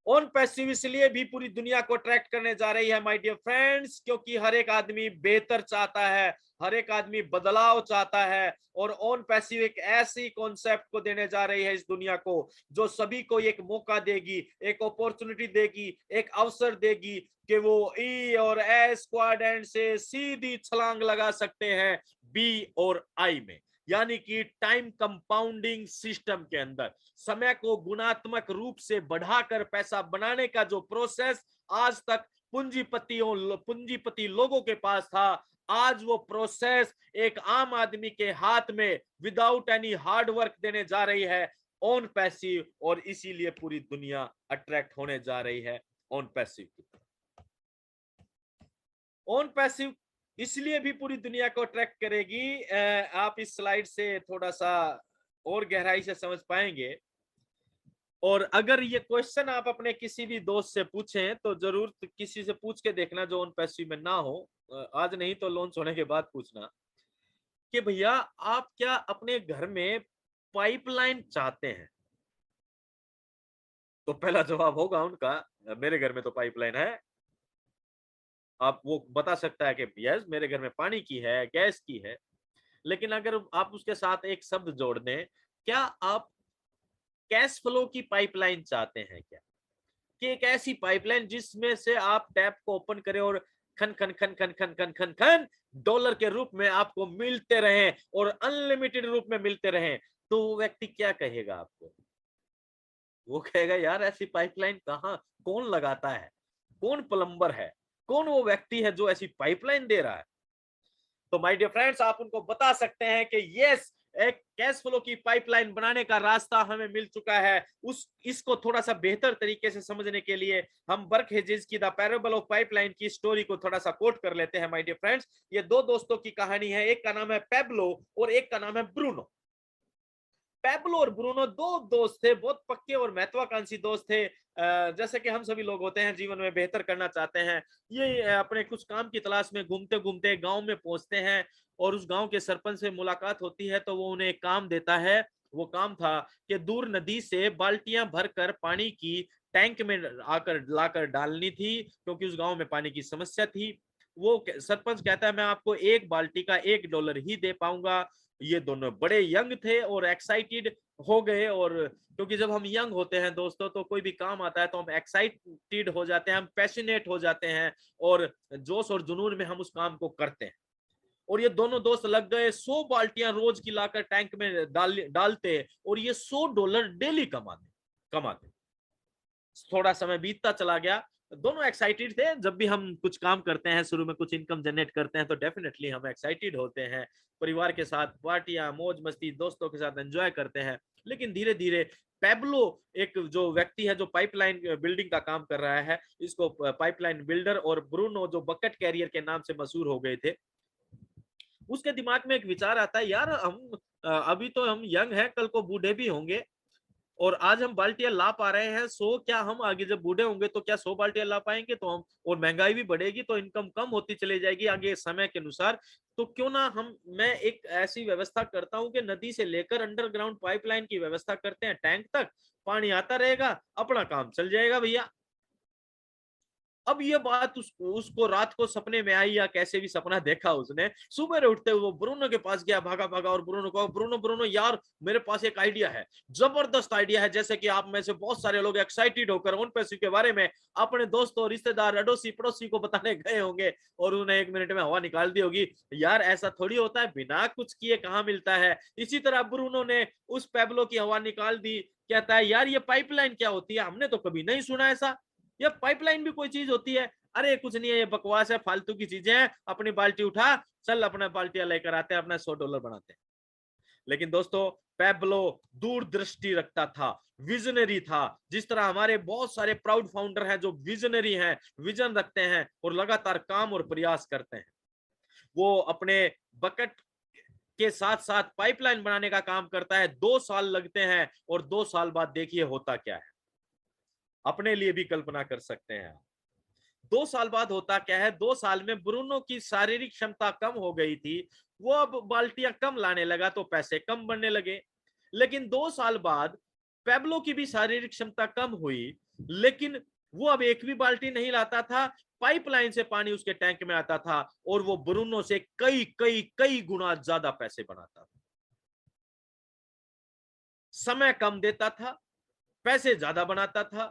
ऑन पैसिव इसलिए भी पूरी दुनिया को अट्रैक्ट करने जा रही है माय डियर फ्रेंड्स, क्योंकि हर एक आदमी बेहतर चाहता है, हर एक आदमी बदलाव चाहता है। और ऑन पैसिव एक ऐसी कॉन्सेप्ट को देने जा रही है इस दुनिया को, जो सभी को एक मौका देगी, एक अपॉर्चुनिटी देगी, एक अवसर देगी कि वो ई और एस क्वाड्रेंट से सीधी छलांग लगा सकते हैं बी और आई में। यानी कि टाइम कंपाउंडिंग सिस्टम के अंदर समय को गुणात्मक रूप से बढ़ाकर पैसा बनाने का जो प्रोसेस आज तक पूंजीपति लोगों के पास था, आज वो प्रोसेस एक आम आदमी के हाथ में विदाउट एनी हार्ड वर्क देने जा रही है ऑन पैसिव। और इसीलिए पूरी दुनिया अट्रैक्ट होने जा रही है ऑन पैसिव की तरफ। ऑन पैसिव इसलिए भी पूरी दुनिया को अट्रैक्ट करेगी, आप इस स्लाइड से थोड़ा सा और गहराई से समझ पाएंगे। और अगर ये क्वेश्चन आप अपने किसी भी दोस्त से पूछें तो जरूर किसी से पूछ के देखना जो ऑन पैसिव में ना हो, आज नहीं तो लॉन्च होने के बाद पूछना कि भैया आप क्या अपने घर में पाइपलाइन चाहते हैं। तो पहला जवाब होगा उनका, मेरे घर में तो पाइपलाइन है। आप वो बता सकता है कि यस मेरे घर में पानी की है, गैस की है। लेकिन अगर आप उसके साथ एक शब्द जोड़ दें, क्या आप कैश फ्लो की पाइपलाइन चाहते हैं क्या, कि एक ऐसी पाइपलाइन जिसमें से आप टैप को ओपन करें और खन खन खन खन खन खन खन खन डॉलर के रूप में आपको मिलते रहें और अनलिमिटेड रूप में मिलते रहें। तो वो व्यक्ति क्या कहेगा आपको? वो कहेगा यार ऐसी पाइपलाइन कहाँ, कौन लगाता है, कौन प्लम्बर है, कौन वो व्यक्ति है जो ऐसी पाइपलाइन दे रहा है। तो माय डियर फ्रेंड्स, आप उनको बता सकते हैं कि यस एक कैश फ्लो की पाइपलाइन बनाने का रास्ता हमें मिल चुका है। इसको थोड़ा सा बेहतर तरीके से समझने के लिए हम बर्क हेजेस की द पैराबल ऑफ पाइपलाइन की स्टोरी को थोड़ा सा कोट कर लेते हैं माय डियर फ्रेंड्स। ये दो दोस्तों की कहानी है, एक का नाम है पेब्लो और एक का नाम है ब्रूनो। पेब्लो और ब्रूनो दो दोस्त थे, बहुत पक्के और महत्वाकांक्षी दोस्त थे। जैसे कि हम सभी लोग होते हैं, जीवन में बेहतर करना चाहते हैं। ये अपने कुछ काम की तलाश में घूमते घूमते गांव में पहुंचते हैं और उस गांव के सरपंच से मुलाकात होती है। तो वो उन्हें एक काम देता है। वो काम था कि दूर नदी से बाल्टियां भरकर पानी की टैंक में आकर लाकर डालनी थी, क्योंकि उस गांव में पानी की समस्या थी। वो सरपंच कहता है मैं आपको एक बाल्टी का $1 ही दे पाऊंगा। ये दोनों बड़े यंग थे और एक्साइटेड हो गए। और क्योंकि जब हम यंग होते हैं दोस्तों, तो कोई भी काम आता है तो हम एक्साइटेड हो जाते हैं, हम पैशनेट हो जाते हैं और जोश और जुनून में हम उस काम को करते हैं। और ये दोनों दोस्त लग गए 100 बाल्टियां रोज की लाकर टैंक में डालते और ये $100 डेली कमाते। थोड़ा समय बीतता चला गया, दोनों एक्साइटेड थे। जब भी हम कुछ काम करते हैं, शुरू में कुछ इनकम जनरेट करते हैं, तो डेफिनेटली हम एक्साइटेड होते हैं, परिवार के साथ पार्टियां, मौज मस्ती, दोस्तों के साथ एंजॉय करते हैं। लेकिन धीरे धीरे पेब्लो एक जो व्यक्ति है जो पाइपलाइन बिल्डिंग का काम कर रहा है, इसको पाइपलाइन बिल्डर, और ब्रूनो जो बकेट कैरियर के नाम से मशहूर हो गए थे, उसके दिमाग में एक विचार आता है यार हम अभी तो हम यंग हैं, कल को बूढ़े भी होंगे और आज हम बाल्टियां ला पा रहे हैं 100, क्या हम आगे जब बूढ़े होंगे तो क्या 100 बाल्टियां ला पाएंगे? तो हम, और महंगाई भी बढ़ेगी तो इनकम कम होती चली जाएगी आगे समय के अनुसार। तो क्यों ना मैं एक ऐसी व्यवस्था करता हूं कि नदी से लेकर अंडरग्राउंड पाइपलाइन की व्यवस्था करते हैं, टैंक तक पानी आता रहेगा, अपना काम चल जाएगा भैया। अब ये बात उसको रात को सपने में आई या कैसे भी सपना देखा उसने, सुबह उठते हुए वो ब्रूनो के पास गया, भागा भागा और ब्रूनो को, ब्रूनो ब्रूनो यार मेरे पास एक आइडिया है, जबरदस्त आइडिया है, जैसे कि आप में से बहुत सारे लोग एक्साइटेड होकर ओन पैसिव के बारे में अपने दोस्तों, रिश्तेदार, अड़ोसी पड़ोसी को बताने गए होंगे और उन्हें 1 मिनट में हवा निकाल दी होगी। यार ऐसा थोड़ी होता है, बिना कुछ किए कहाँ मिलता है। इसी तरह ब्रूनो ने उस पैब्लो की हवा निकाल दी। कहता है यार ये पाइपलाइन क्या होती है, हमने तो कभी नहीं सुना ऐसा, ये पाइपलाइन भी कोई चीज होती है। अरे कुछ नहीं है, ये बकवास है, फालतू की चीजें हैं, अपनी बाल्टी उठा, चल अपना बाल्टियां लेकर आते हैं, अपना $100 बनाते हैं। लेकिन दोस्तों पैब्लो दूरदृष्टि रखता था, विजनरी था। जिस तरह हमारे बहुत सारे प्राउड फाउंडर हैं जो विजनरी हैं, विजन रखते हैं और लगातार काम और प्रयास करते हैं। वो अपने बकेट के साथ साथ पाइपलाइन बनाने का काम करता है। 2 साल लगते हैं और 2 साल बाद देखिए होता क्या है, अपने लिए भी कल्पना कर सकते हैं। 2 साल बाद होता क्या है, 2 साल में ब्रूनो की शारीरिक क्षमता कम हो गई थी, वो अब बाल्टियां कम लाने लगा तो पैसे कम बनने लगे। लेकिन 2 साल बाद पैब्लो की भी शारीरिक क्षमता कम हुई, लेकिन वो अब एक भी बाल्टी नहीं लाता था, पाइपलाइन से पानी उसके टैंक में आता था और वो ब्रूनो से कई कई कई गुना ज्यादा पैसे बनाता था। समय कम देता था, पैसे ज्यादा बनाता था,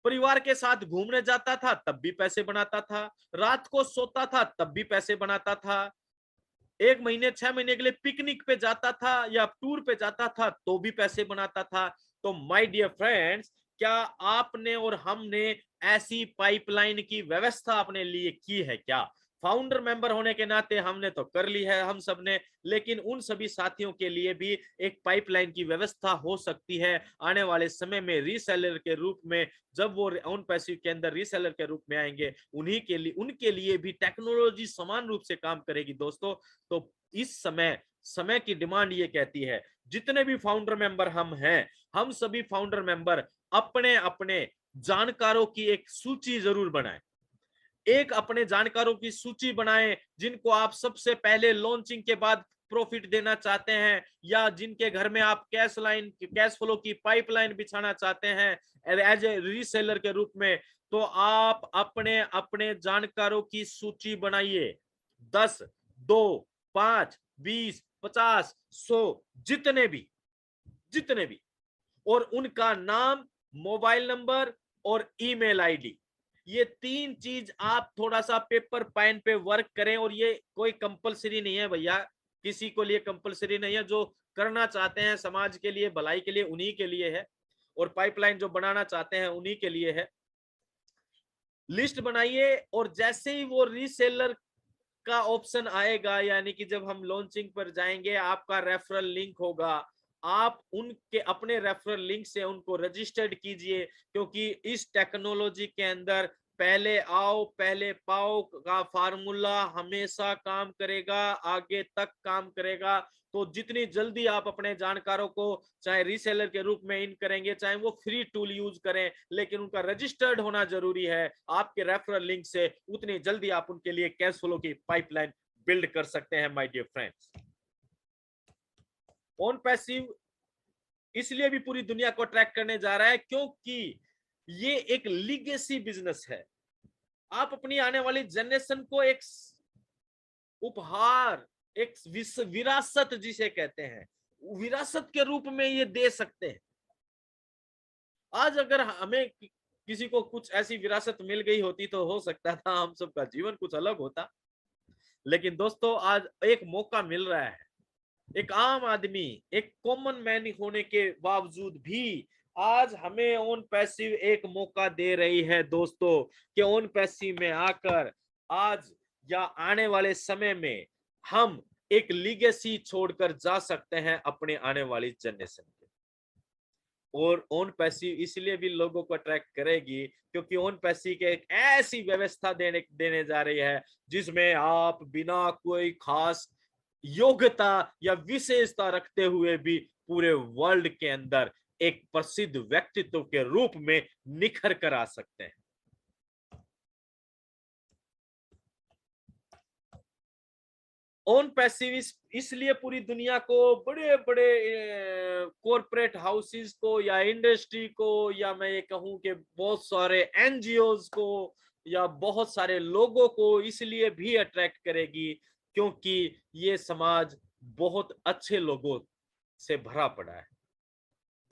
परिवार के साथ घूमने जाता था तब भी पैसे बनाता था, रात को सोता था तब भी पैसे बनाता था, 1 महीने 6 महीने के लिए पिकनिक पे जाता था या टूर पे जाता था तो भी पैसे बनाता था। तो माय डियर फ्रेंड्स, क्या आपने और हमने ऐसी पाइपलाइन की व्यवस्था अपने लिए की है क्या? फाउंडर मेंबर होने के नाते हमने तो कर ली है हम सब ने, लेकिन उन सभी साथियों के लिए भी एक पाइपलाइन की व्यवस्था हो सकती है आने वाले समय में रीसेलर के रूप में। जब वो ओन पैसिव के अंदर रीसेलर के रूप में आएंगे, उनके लिए भी टेक्नोलॉजी समान रूप से काम करेगी दोस्तों। तो इस समय की डिमांड ये कहती है, जितने भी फाउंडर मेंबर हम हैं, हम सभी फाउंडर मेंबर अपने अपने जानकारों की एक सूची जरूर बनाएं। एक अपने जानकारों की सूची बनाएं जिनको आप सबसे पहले लॉन्चिंग के बाद प्रॉफिट देना चाहते हैं, या जिनके घर में आप कैश फ्लो की पाइपलाइन बिछाना चाहते हैं एज ए रीसेलर के रूप में। तो आप अपने अपने जानकारों की सूची बनाइए, 10, 2, 5, 20, 50, 100, जितने भी, और उनका नाम, मोबाइल नंबर और ईमेल आईडी, ये 3 चीज आप थोड़ा सा पेपर पेन पे वर्क करें। और ये कोई कंपलसरी नहीं है भैया, किसी को लिए कंपलसरी नहीं है, जो करना चाहते हैं समाज के लिए, भलाई के लिए, उन्हीं के लिए है, और पाइपलाइन जो बनाना चाहते हैं उन्हीं के लिए है। लिस्ट बनाइए और जैसे ही वो रीसेलर का ऑप्शन आएगा, यानी कि जब हम लॉन्चिंग पर जाएंगे, आपका रेफरल लिंक होगा, आप उनके अपने रेफरल लिंक से उनको रजिस्टर्ड कीजिए, क्योंकि इस टेक्नोलॉजी के अंदर पहले आओ पहले पाओ का फार्मूला हमेशा काम करेगा, आगे तक काम करेगा। तो जितनी जल्दी आप अपने जानकारों को चाहे रीसेलर के रूप में इन करेंगे, चाहे वो फ्री टूल यूज करें, लेकिन उनका रजिस्टर्ड होना जरूरी है आपके रेफरल लिंक से, उतनी जल्दी आप उनके लिए कैश फ्लो की पाइपलाइन बिल्ड कर सकते हैं my dear friends. OnPassive इसलिए भी पूरी दुनिया को ट्रैक करने जा रहा है क्योंकि ये एक लीगेसी बिजनेस है। आप अपनी आने वाली जनरेशन को एक उपहार, एक विरासत जिसे कहते हैं, विरासत के रूप में ये दे सकते हैं। आज अगर हमें किसी को कुछ ऐसी विरासत मिल गई होती तो हो सकता था हम सबका जीवन कुछ अलग होता। लेकिन दोस्तों आज एक मौका मिल रहा है, एक आम आदमी, एक कॉमन मैन होने के बावजूद भी आज हमें ओन पैसिव एक मौका दे रही है दोस्तों, कि ओन पैसिव में आकर आज या आने वाले समय में हम एक लीगेसी छोड़कर जा सकते हैं अपने आने वाली जनरेशन के। और ओन पैसिव इसलिए भी लोगों को अट्रैक्ट करेगी क्योंकि ओन पैसिव के एक ऐसी व्यवस्था देने जा रही है जिसमें आप बिना कोई खास योग्यता या विशेषता रखते हुए भी पूरे वर्ल्ड के अंदर एक प्रसिद्ध व्यक्तित्व के रूप में निखर कर आ सकते हैं। ओन पैसिव इसलिए पूरी दुनिया को, बड़े बड़े कॉर्पोरेट हाउसेस को या इंडस्ट्री को, या मैं ये कहूं कि बहुत सारे एनजीओज को या बहुत सारे लोगों को इसलिए भी अट्रैक्ट करेगी क्योंकि ये समाज बहुत अच्छे लोगों से भरा पड़ा है।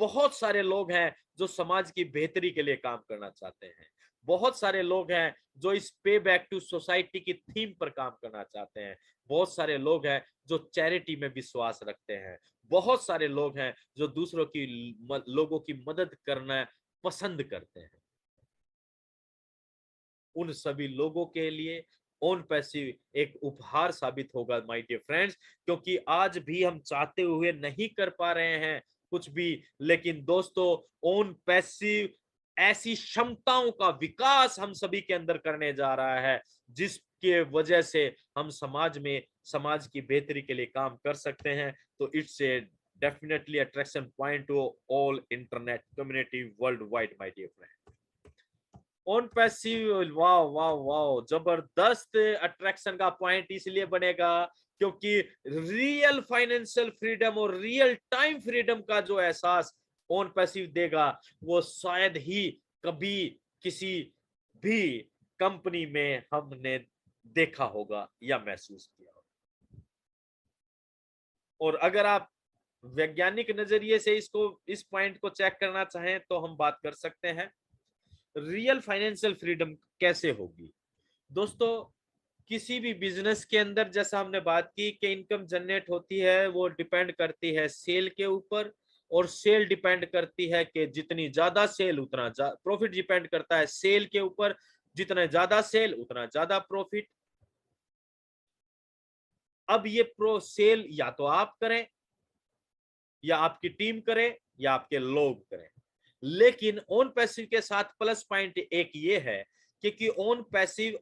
बहुत सारे लोग हैं जो समाज की बेहतरी के लिए काम करना चाहते हैं। बहुत सारे लोग हैं जो इस पे बैक टू सोसाइटी की थीम पर काम करना चाहते हैं। बहुत सारे लोग हैं जो चैरिटी में विश्वास रखते हैं। बहुत सारे लोग हैं जो दूसरों की लोगों की मदद करना पसंद करते हैं। उन सभी लोगों के लिए ओन पैसिव एक उपहार साबित होगा माय डियर फ्रेंड्स, क्योंकि आज भी हम चाहते हुए नहीं कर पा रहे हैं कुछ भी, लेकिन दोस्तों ओन पैसिव ऐसी क्षमताओं का विकास हम सभी के अंदर करने जा रहा है जिसके वजह से हम समाज में समाज की बेहतरी के लिए काम कर सकते हैं। तो it's a definitely attraction point to all internet community worldwide my dear friend. OnPassive, वाह वाह वाह, जबरदस्त अट्रैक्शन का पॉइंट इसलिए बनेगा क्योंकि रियल फाइनेंशियल फ्रीडम और रियल टाइम फ्रीडम का जो एहसास ऑन पैसिव देगा वो शायद ही कभी किसी भी कंपनी में हमने देखा होगा या महसूस किया होगा। और अगर आप वैज्ञानिक नजरिए से इस पॉइंट को चेक करना चाहें तो हम बात कर सकते हैं रियल फाइनेंशियल फ्रीडम कैसे होगी। दोस्तों किसी भी बिजनेस के अंदर जैसा हमने बात की कि इनकम जनरेट होती है वो डिपेंड करती है सेल के ऊपर, और सेल डिपेंड करती है कि जितनी ज्यादा सेल उतना प्रॉफिट डिपेंड करता है सेल के ऊपर, जितना ज्यादा सेल उतना ज्यादा प्रॉफिट। अब ये प्रो सेल या तो आप करें या आपकी टीम करे या आपके लोग करें, लेकिन ऑन पैसिव के साथ प्लस पॉइंट एक ये है कि on passive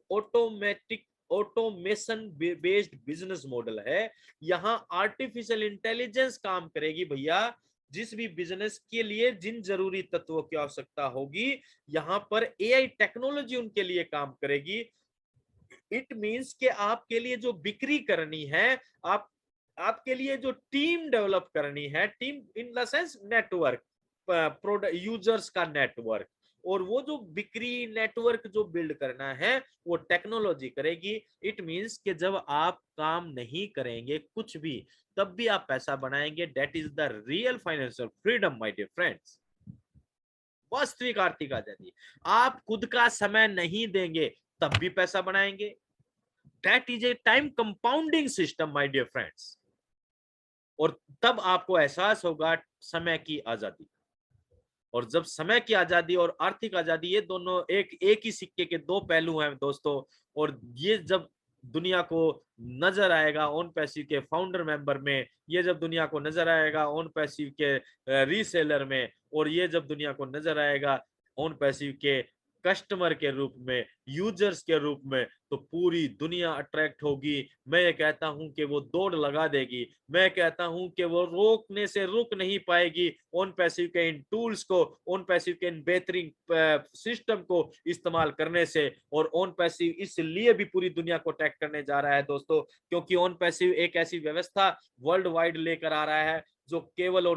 automation based business model है। यहां आर्टिफिशियल इंटेलिजेंस काम करेगी भैया। जिस भी बिजनेस के लिए जिन जरूरी तत्वों की आवश्यकता होगी यहां पर एआई टेक्नोलॉजी उनके लिए काम करेगी। इट मींस कि आपके लिए जो बिक्री करनी है, आपके लिए जो टीम डेवलप करनी है, team in the sense network, product users का नेटवर्क, और वो जो बिक्री नेटवर्क जो बिल्ड करना है वो टेक्नोलॉजी करेगी। इट मींस कि जब आप काम नहीं करेंगे कुछ भी तब भी आप पैसा बनाएंगे। That is the real financial freedom my dear friends. वास्तविक आर्थिक आजादी। आप खुद का समय नहीं देंगे तब भी पैसा बनाएंगे। That is a time compounding system my dear friends. और तब आपको एहसास होगा समय की आजादी। और जब समय की आजादी और आर्थिक आजादी ये दोनों एक ही सिक्के के दो पहलू हैं दोस्तों, और ये जब दुनिया को नजर आएगा ऑन पैसिव के फाउंडर मेंबर में, ये जब दुनिया को नजर आएगा ऑन पैसिव के रीसेलर में, और ये जब दुनिया को नजर आएगा ऑन पैसिव के कस्टमर के रूप में, यूजर्स के रूप में, तो पूरी दुनिया अट्रैक्ट होगी। मैं ये कहता हूं कि वो दौड़ लगा देगी। मैं कहता हूं कि वो रोकने से रुक नहीं पाएगी ऑन पैसिव के इन टूल्स को, ऑन पैसिव के इन बेहतरीन सिस्टम को इस्तेमाल करने से। और ऑन पैसिव इसलिए भी पूरी दुनिया को अटैक करने जा रहा है दोस्तों क्योंकि ऑन पैसिव एक ऐसी व्यवस्था वर्ल्ड वाइड लेकर आ रहा है जो केवल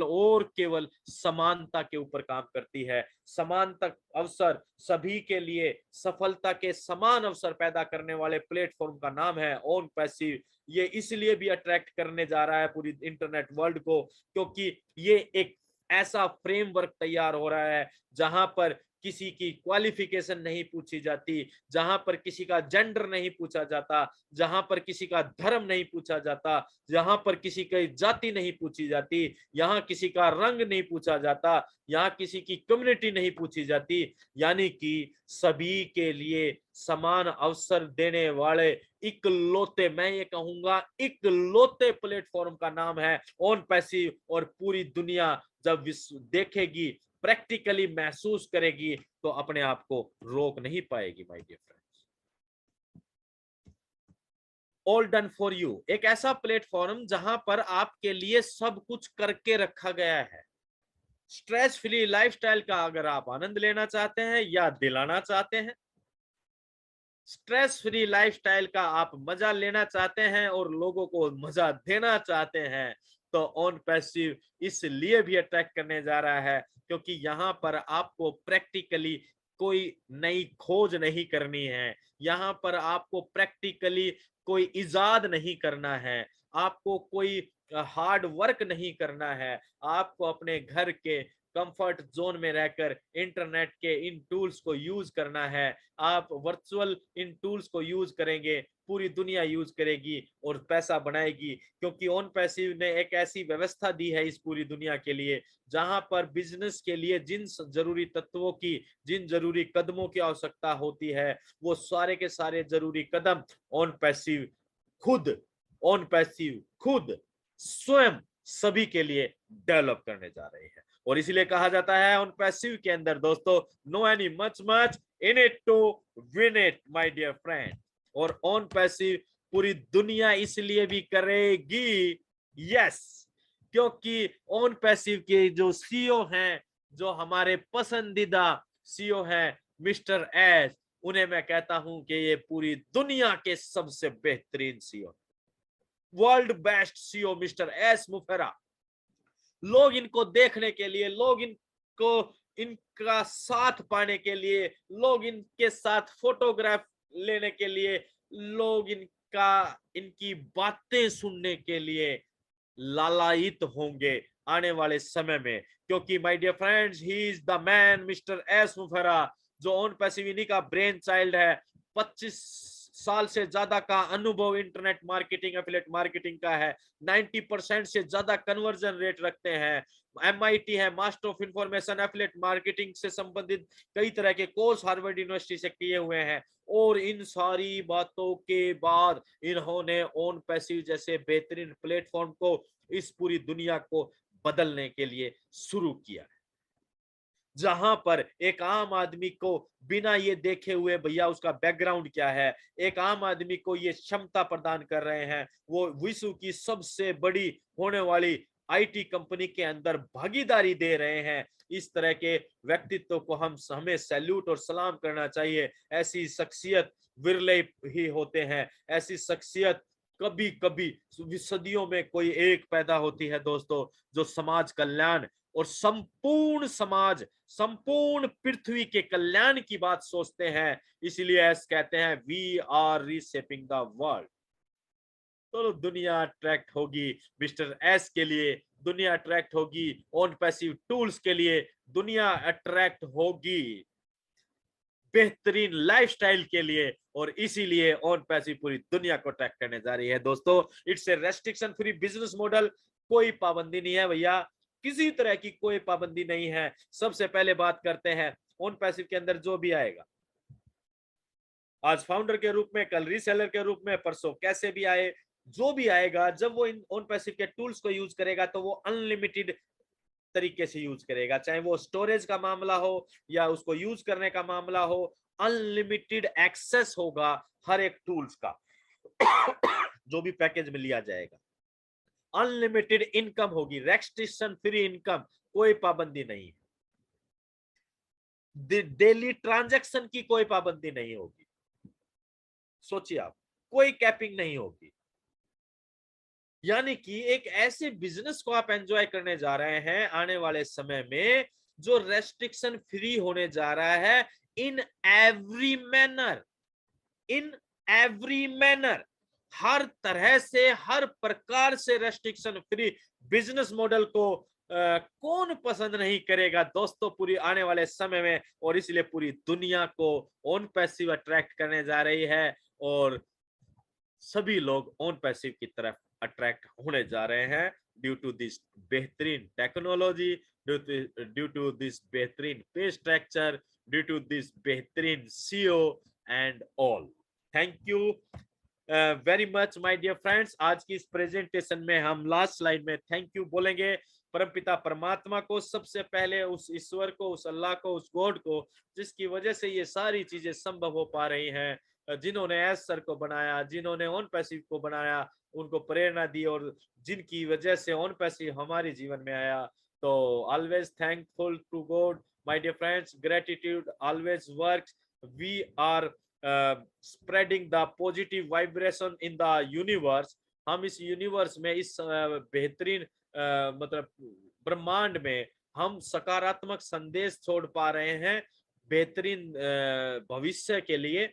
और केवल समानता के ऊपर काम करती है। समानता अवसर सभी के लिए सफलता के समान अवसर पैदा करने वाले प्लेटफॉर्म का नाम है ऑन पैसिव। ये इसलिए भी अट्रैक्ट करने जा रहा है पूरी इंटरनेट वर्ल्ड को क्योंकि ये एक ऐसा फ्रेमवर्क तैयार हो रहा है जहां पर किसी की क्वालिफिकेशन नहीं पूछी जाती, जहां पर किसी का जेंडर नहीं पूछा जाता, जहां पर किसी का धर्म नहीं पूछा जाता, जहां पर किसी की जाति नहीं पूछी जाती, यहाँ किसी का रंग नहीं पूछा जाता, यहाँ किसी की कम्युनिटी नहीं पूछी जाती। यानी कि सभी के लिए समान अवसर देने वाले इकलौते, मैं ये कहूंगा इकलौते प्लेटफॉर्म का नाम है ऑन पैसिव। और पूरी दुनिया जब देखेगी, प्रैक्टिकली महसूस करेगी, तो अपने आप को रोक नहीं पाएगी my dear friends. All done for you, एक ऐसा प्लेटफॉर्म जहां पर आपके लिए सब कुछ करके रखा गया है। स्ट्रेस फ्री लाइफस्टाइल का अगर आप आनंद लेना चाहते हैं या दिलाना चाहते हैं, स्ट्रेस फ्री लाइफस्टाइल का आप मजा लेना चाहते हैं और लोगों को मजा देना चाहते हैं, तो ऑन पैसिव इसलिए भी अट्रैक्ट करने जा रहा है क्योंकि यहां पर आपको प्रैक्टिकली कोई नई खोज नहीं करनी है, यहाँ पर आपको प्रैक्टिकली कोई इजाद नहीं करना है, आपको कोई हार्ड वर्क नहीं करना है, आपको अपने घर के कंफर्ट जोन में रहकर इंटरनेट के इन टूल्स को यूज करना है। आप वर्चुअल इन टूल्स को यूज करेंगे, पूरी दुनिया यूज करेगी और पैसा बनाएगी, क्योंकि ऑन पैसिव ने एक ऐसी व्यवस्था दी है इस पूरी दुनिया के लिए जहां पर बिजनेस के लिए जिन जरूरी तत्वों की, जिन जरूरी कदमों की आवश्यकता होती है, वो सारे के सारे जरूरी कदम ऑन पैसिव खुद स्वयं सभी के लिए डेवलप करने जा रही है। और इसीलिए कहा जाता है ऑन पैसिव के अंदर दोस्तों, no any much in it to win it my dear friend. और ऑन पैसिव पूरी दुनिया इसलिए भी करेगी, यस, क्योंकि ऑन पैसिव के जो सीईओ हैं, जो हमारे पसंदीदा सीईओ हैं मिस्टर एस, उन्हें मैं कहता हूं कि ये पूरी दुनिया के सबसे बेहतरीन CEO, world best CEO mister S मुफेरा। लोग इनको देखने के लिए, लोग इनको इनका साथ पाने के लिए, लोग इनके साथ फोटोग्राफ लेने के लिए, लोग इनकी बातें सुनने के लिए लालायित होंगे आने वाले समय में, क्योंकि my dear friends, he is the man mister S मुफेरा, जो ऑन पैसिव का ब्रेन चाइल्ड है। 25 साल से ज्यादा का अनुभव इंटरनेट मार्केटिंग, एफिलिएट मार्केटिंग का है, 90% से ज्यादा कन्वर्जन रेट रखते हैं। MIT है, master of information affiliate marketing से संबंधित कई तरह के कोर्स हार्वर्ड यूनिवर्सिटी से किए हुए हैं। और इन सारी बातों के बाद इन्होंने ऑन पैसिव जैसे बेहतरीन प्लेटफॉर्म को इस पूरी दुनिया को बदलने के लिए शुरू किया, जहां पर एक आम आदमी को बिना ये देखे हुए भैया उसका बैकग्राउंड क्या है, एक आम आदमी को ये क्षमता प्रदान कर रहे हैं। वो विश्व की सबसे बड़ी होने वाली IT कंपनी के अंदर भागीदारी दे रहे हैं। इस तरह के व्यक्तित्व को हमें सैल्यूट और सलाम करना चाहिए। ऐसी शख्सियत विरले ही होते हैं, ऐसी शख्सियत कभी कभी सदियों में कोई एक पैदा होती है दोस्तों, जो समाज कल्याण और संपूर्ण समाज, संपूर्ण पृथ्वी के कल्याण की बात सोचते हैं। इसीलिए ऐसे कहते हैं, we are reshaping the world. तो दुनिया अट्रैक्ट होगी मिस्टर एस के लिए, दुनिया अट्रैक्ट होगी ऑन पैसिव टूल्स के लिए, दुनिया अट्रैक्ट होगी बेहतरीन लाइफस्टाइल के लिए, और इसीलिए ऑन पैसिव पूरी दुनिया को अट्रैक्ट करने जा रही है दोस्तों। It's a restriction free business model, कोई पाबंदी नहीं है भैया, किसी तरह की कोई पाबंदी नहीं है। सबसे पहले बात करते हैं ऑन पैसिव के अंदर जो भी आएगा, आज फाउंडर के रूप में, कल रीसेलर के रूप में, परसों कैसे भी आए, जो भी आएगा, जब वो इन ऑन पैसिव के टूल्स को यूज करेगा तो वो अनलिमिटेड तरीके से यूज करेगा, चाहे वो स्टोरेज का मामला हो या उसको यूज करने का मामला हो, अनलिमिटेड एक्सेस होगा हर एक टूल्स का जो भी पैकेज में लिया जाएगा। अनलिमिटेड इनकम होगी, रेस्ट्रिक्शन फ्री इनकम, कोई पाबंदी नहीं है। डेली ट्रांजैक्शन की कोई पाबंदी नहीं होगी, सोचिए आप, कोई कैपिंग नहीं होगी। यानी कि एक ऐसे बिजनेस को आप एंजॉय करने जा रहे हैं आने वाले समय में, जो रेस्ट्रिक्शन फ्री होने जा रहा है इन एवरी मैनर, हर तरह से, हर प्रकार से रेस्ट्रिक्शन फ्री बिजनेस मॉडल को कौन पसंद नहीं करेगा दोस्तों पूरी आने वाले समय में। और इसलिए पूरी दुनिया को ऑन पैसिव अट्रैक्ट करने जा रही है, और सभी लोग ऑन पैसिव की तरफ अट्रैक्ट होने जा रहे हैं ड्यू टू दिस बेहतरीन टेक्नोलॉजी, ड्यू टू दिस बेहतरीन pay structure, due to this बेहतरीन CEO and all. Thank you very much my dear friends. आज की इस प्रेजेंटेशन में हम लास्ट स्लाइड में थैंक यू बोलेंगे परमपिता परमात्मा को, सबसे पहले उस ईश्वर को, उस अल्लाह को, उस गॉड को, जिसकी वजह से ये सारी चीजें संभव हो पा रही हैं, जिन्होंने एस सर को बनाया, जिन्होंने ऑन पैसिव को बनाया, उनको प्रेरणा दी, और जिनकी वजह से ऑन पैसिव हमारे जीवन में आया। तो always thankful to God my dear friends, gratitude always works, we are spreading the positive vibration in the universe. हम इस यूनिवर्स में, इस बेहतरीन मतलब ब्रह्मांड में हम सकारात्मक संदेश छोड़ पा रहे हैं, बेहतरीन भविष्य के लिए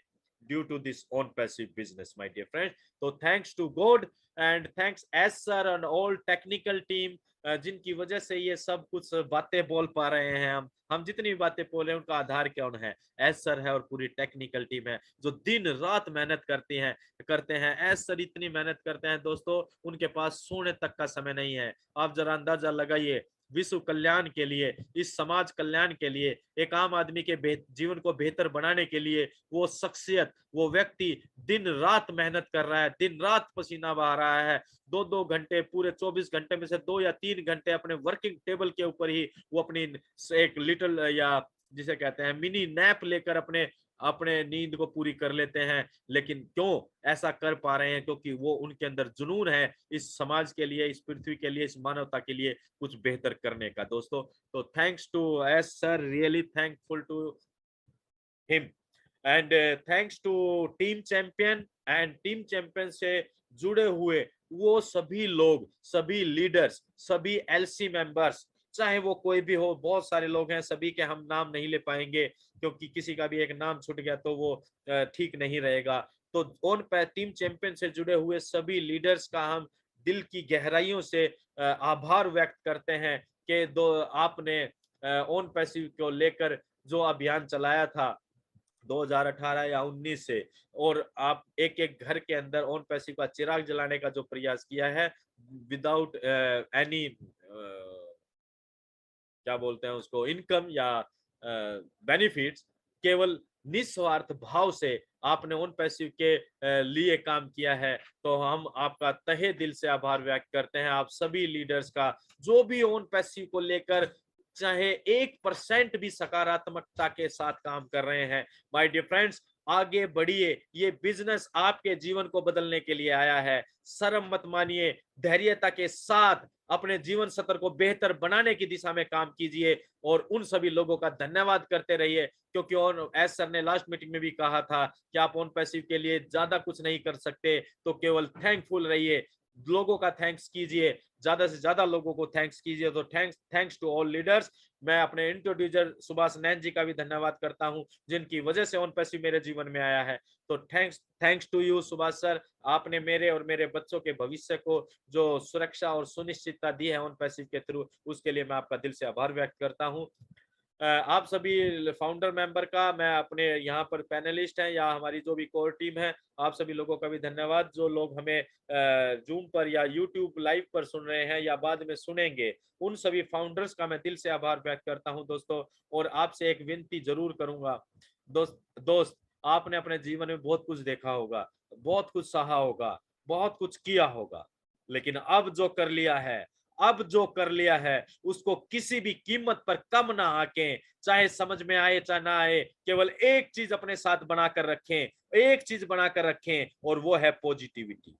due to this Onpassive business my dear friends. तो thanks to God and thanks S sir and all technical team, जिनकी वजह से ये सब कुछ बातें बोल पा रहे हैं। हम जितनी भी बातें बोल रहे हैं उनका आधार कौन है? एस सर है और पूरी टेक्निकल टीम है जो दिन रात मेहनत करते हैं। एस सर इतनी मेहनत करते हैं दोस्तों, उनके पास सोने तक का समय नहीं है। आप जरा अंदाजा लगाइए, विश्व कल्याण के लिए, इस समाज कल्याण के लिए, एक आम आदमी के जीवन को बेहतर बनाने के लिए वो शख्सियत, वो व्यक्ति दिन रात मेहनत कर रहा है, दिन रात पसीना बहा रहा है। 2-2 घंटे, पूरे 24 घंटे में से 2 या 3 घंटे अपने वर्किंग टेबल के ऊपर ही वो अपनी एक लिटिल या जिसे कहते हैं मिनी नैप लेकर अपने अपने नींद को पूरी कर लेते हैं। लेकिन क्यों ऐसा कर पा रहे हैं? क्योंकि वो उनके अंदर जुनून है इस समाज के लिए, इस पृथ्वी के लिए, इस मानवता के लिए कुछ बेहतर करने का दोस्तों। तो thanks to S sir, really thankful to him and thanks to team champion and team champion से जुड़े हुए वो सभी लोग, सभी लीडर्स, सभी एलसी मेंबर्स, चाहे वो कोई भी हो। बहुत सारे लोग हैं, सभी के हम नाम नहीं ले पाएंगे क्योंकि किसी का भी एक नाम छूट गया तो वो ठीक नहीं रहेगा। तो ऑन टीम चैंपियन से जुड़े हुए सभी लीडर्स का हम दिल की गहराइयों से आभार व्यक्त करते हैं कि आपने ऑन पैसिव को लेकर जो अभियान चलाया था 2018 या 19 से, और आप एक एक घर के अंदर ऑन पैसिव का चिराग जलाने का जो प्रयास किया है विदाउट एनी क्या बोलते हैं उसको, इनकम या बेनिफिट्स, केवल निस्वार्थ भाव से आपने ऑन पैसिव के लिए काम किया है। तो हम आपका तहे दिल से आभार व्यक्त करते हैं, आप सभी लीडर्स का, जो भी ऑन पैसिव को लेकर चाहे 1% भी सकारात्मकता के साथ काम कर रहे हैं। माय डियर फ्रेंड्स, आगे बढ़िए, ये बिजनेस आपके जीवन को बदलने के लिए आया है। शर्म मत मानिए, धैर्यता के साथ अपने जीवन सत्र को बेहतर बनाने की दिशा में काम कीजिए और उन सभी लोगों का धन्यवाद करते रहिए। क्योंकि और एस सर ने लास्ट मीटिंग में भी कहा था कि आप ऑन पैसिव के लिए ज्यादा कुछ नहीं कर सकते, तो केवल थैंकफुल रहिए, लोगों का थैंक्स कीजिए, ज्यादा से ज्यादा लोगों को थैंक्स कीजिए। तो थैंक्स टू ऑल लीडर्स। मैं अपने इंट्रोड्यूसर सुभाष नैन जी का भी धन्यवाद करता हूं, जिनकी वजह से ऑन पैसिव मेरे जीवन में आया है। तो thanks to you Subhash sir, आपने मेरे और मेरे बच्चों के भविष्य को जो सुरक्षा और सुनिश्चितता दी है ऑन पैसिव के थ्रू, उसके लिए मैं आपका दिल से आभार व्यक्त करता हूं। आप सभी फाउंडर मेंबर का, मैं अपने यहाँ पर पैनलिस्ट हैं या हमारी जो भी कोर टीम है, आप सभी लोगों का भी धन्यवाद। जो लोग हमें जूम पर या यूट्यूब लाइव पर सुन रहे हैं या बाद में सुनेंगे, उन सभी फाउंडर्स का मैं दिल से आभार व्यक्त करता हूं दोस्तों। और आपसे एक विनती जरूर करूंगा दोस्त, आपने अपने जीवन में बहुत कुछ देखा होगा, बहुत कुछ सहा होगा, बहुत कुछ किया होगा, लेकिन अब जो कर लिया है उसको किसी भी कीमत पर कम ना आके, चाहे समझ में आए चाहे ना आए, केवल एक चीज अपने साथ बनाकर रखें, एक चीज बनाकर रखें, और वो है पॉजिटिविटी।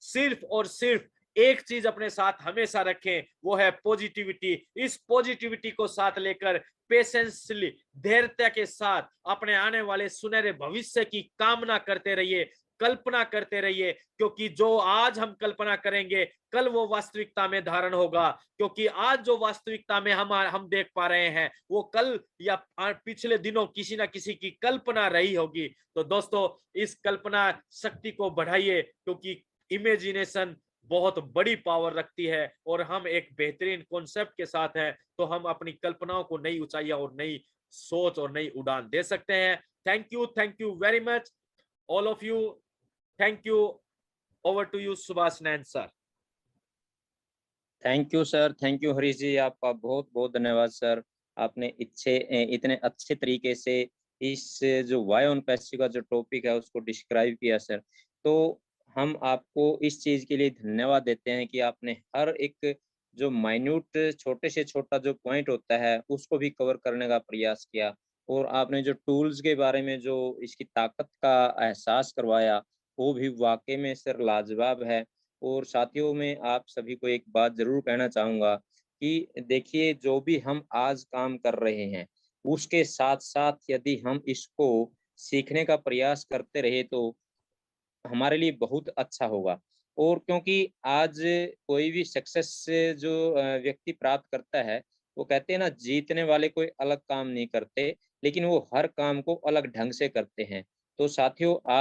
सिर्फ और सिर्फ एक चीज अपने साथ हमेशा रखें, वो है पॉजिटिविटी। इस पॉजिटिविटी को साथ लेकर पेशेंसली, धैर्यता के साथ अपने आने वाले सुनहरे भविष्य की कामना करते रहिए, कल्पना करते रहिए, क्योंकि जो आज हम कल्पना करेंगे कल वो वास्तविकता में धारण होगा। क्योंकि आज जो वास्तविकता में हम देख पा रहे हैं वो कल या पिछले दिनों किसी ना किसी की कल्पना रही होगी। तो दोस्तों, इस कल्पना शक्ति को बढ़ाइए, क्योंकि इमेजिनेशन बहुत बड़ी पावर रखती है और हम एक बेहतरीन कॉन्सेप्ट के साथ हैं तो हम अपनी कल्पनाओं को नई ऊंचाइयां और नई सोच और नई उड़ान दे सकते हैं। Thank you very much all of you. Thank you. Over to you Subhash Nain sir. Thank you sir, thank you Harish ji, आपका बहुत बहुत धन्यवाद सर। आपने इतने अच्छे तरीके से इस जो वाई ऑन पैसिव का जो टॉपिक है उसको डिस्क्राइब किया सर। तो हम आपको इस चीज के लिए धन्यवाद देते हैं कि आपने हर एक जो माइन्यूट छोटे से छोटा जो पॉइंट होता है उसको भी कवर करने का प्रयास किया, और आपने जो टूल्स के बारे में जो इसकी ताकत का एहसास करवाया वो भी वाकई में सर लाजवाब है। और साथियों, में आप सभी को एक बात जरूर कहना चाहूँगा कि देखिए, जो भी हम आज काम कर रहे हैं उसके साथ साथ यदि हम इसको सीखने का प्रयास करते रहे तो हमारे लिए बहुत अच्छा होगा। और क्योंकि आज कोई भी सक्सेस जो व्यक्ति प्राप्त करता है, वो कहते हैं ना, जीतने वाले कोई अलग काम नहीं करते, लेकिन वो हर काम को अलग ढंग से करते हैं। तो साथियों आज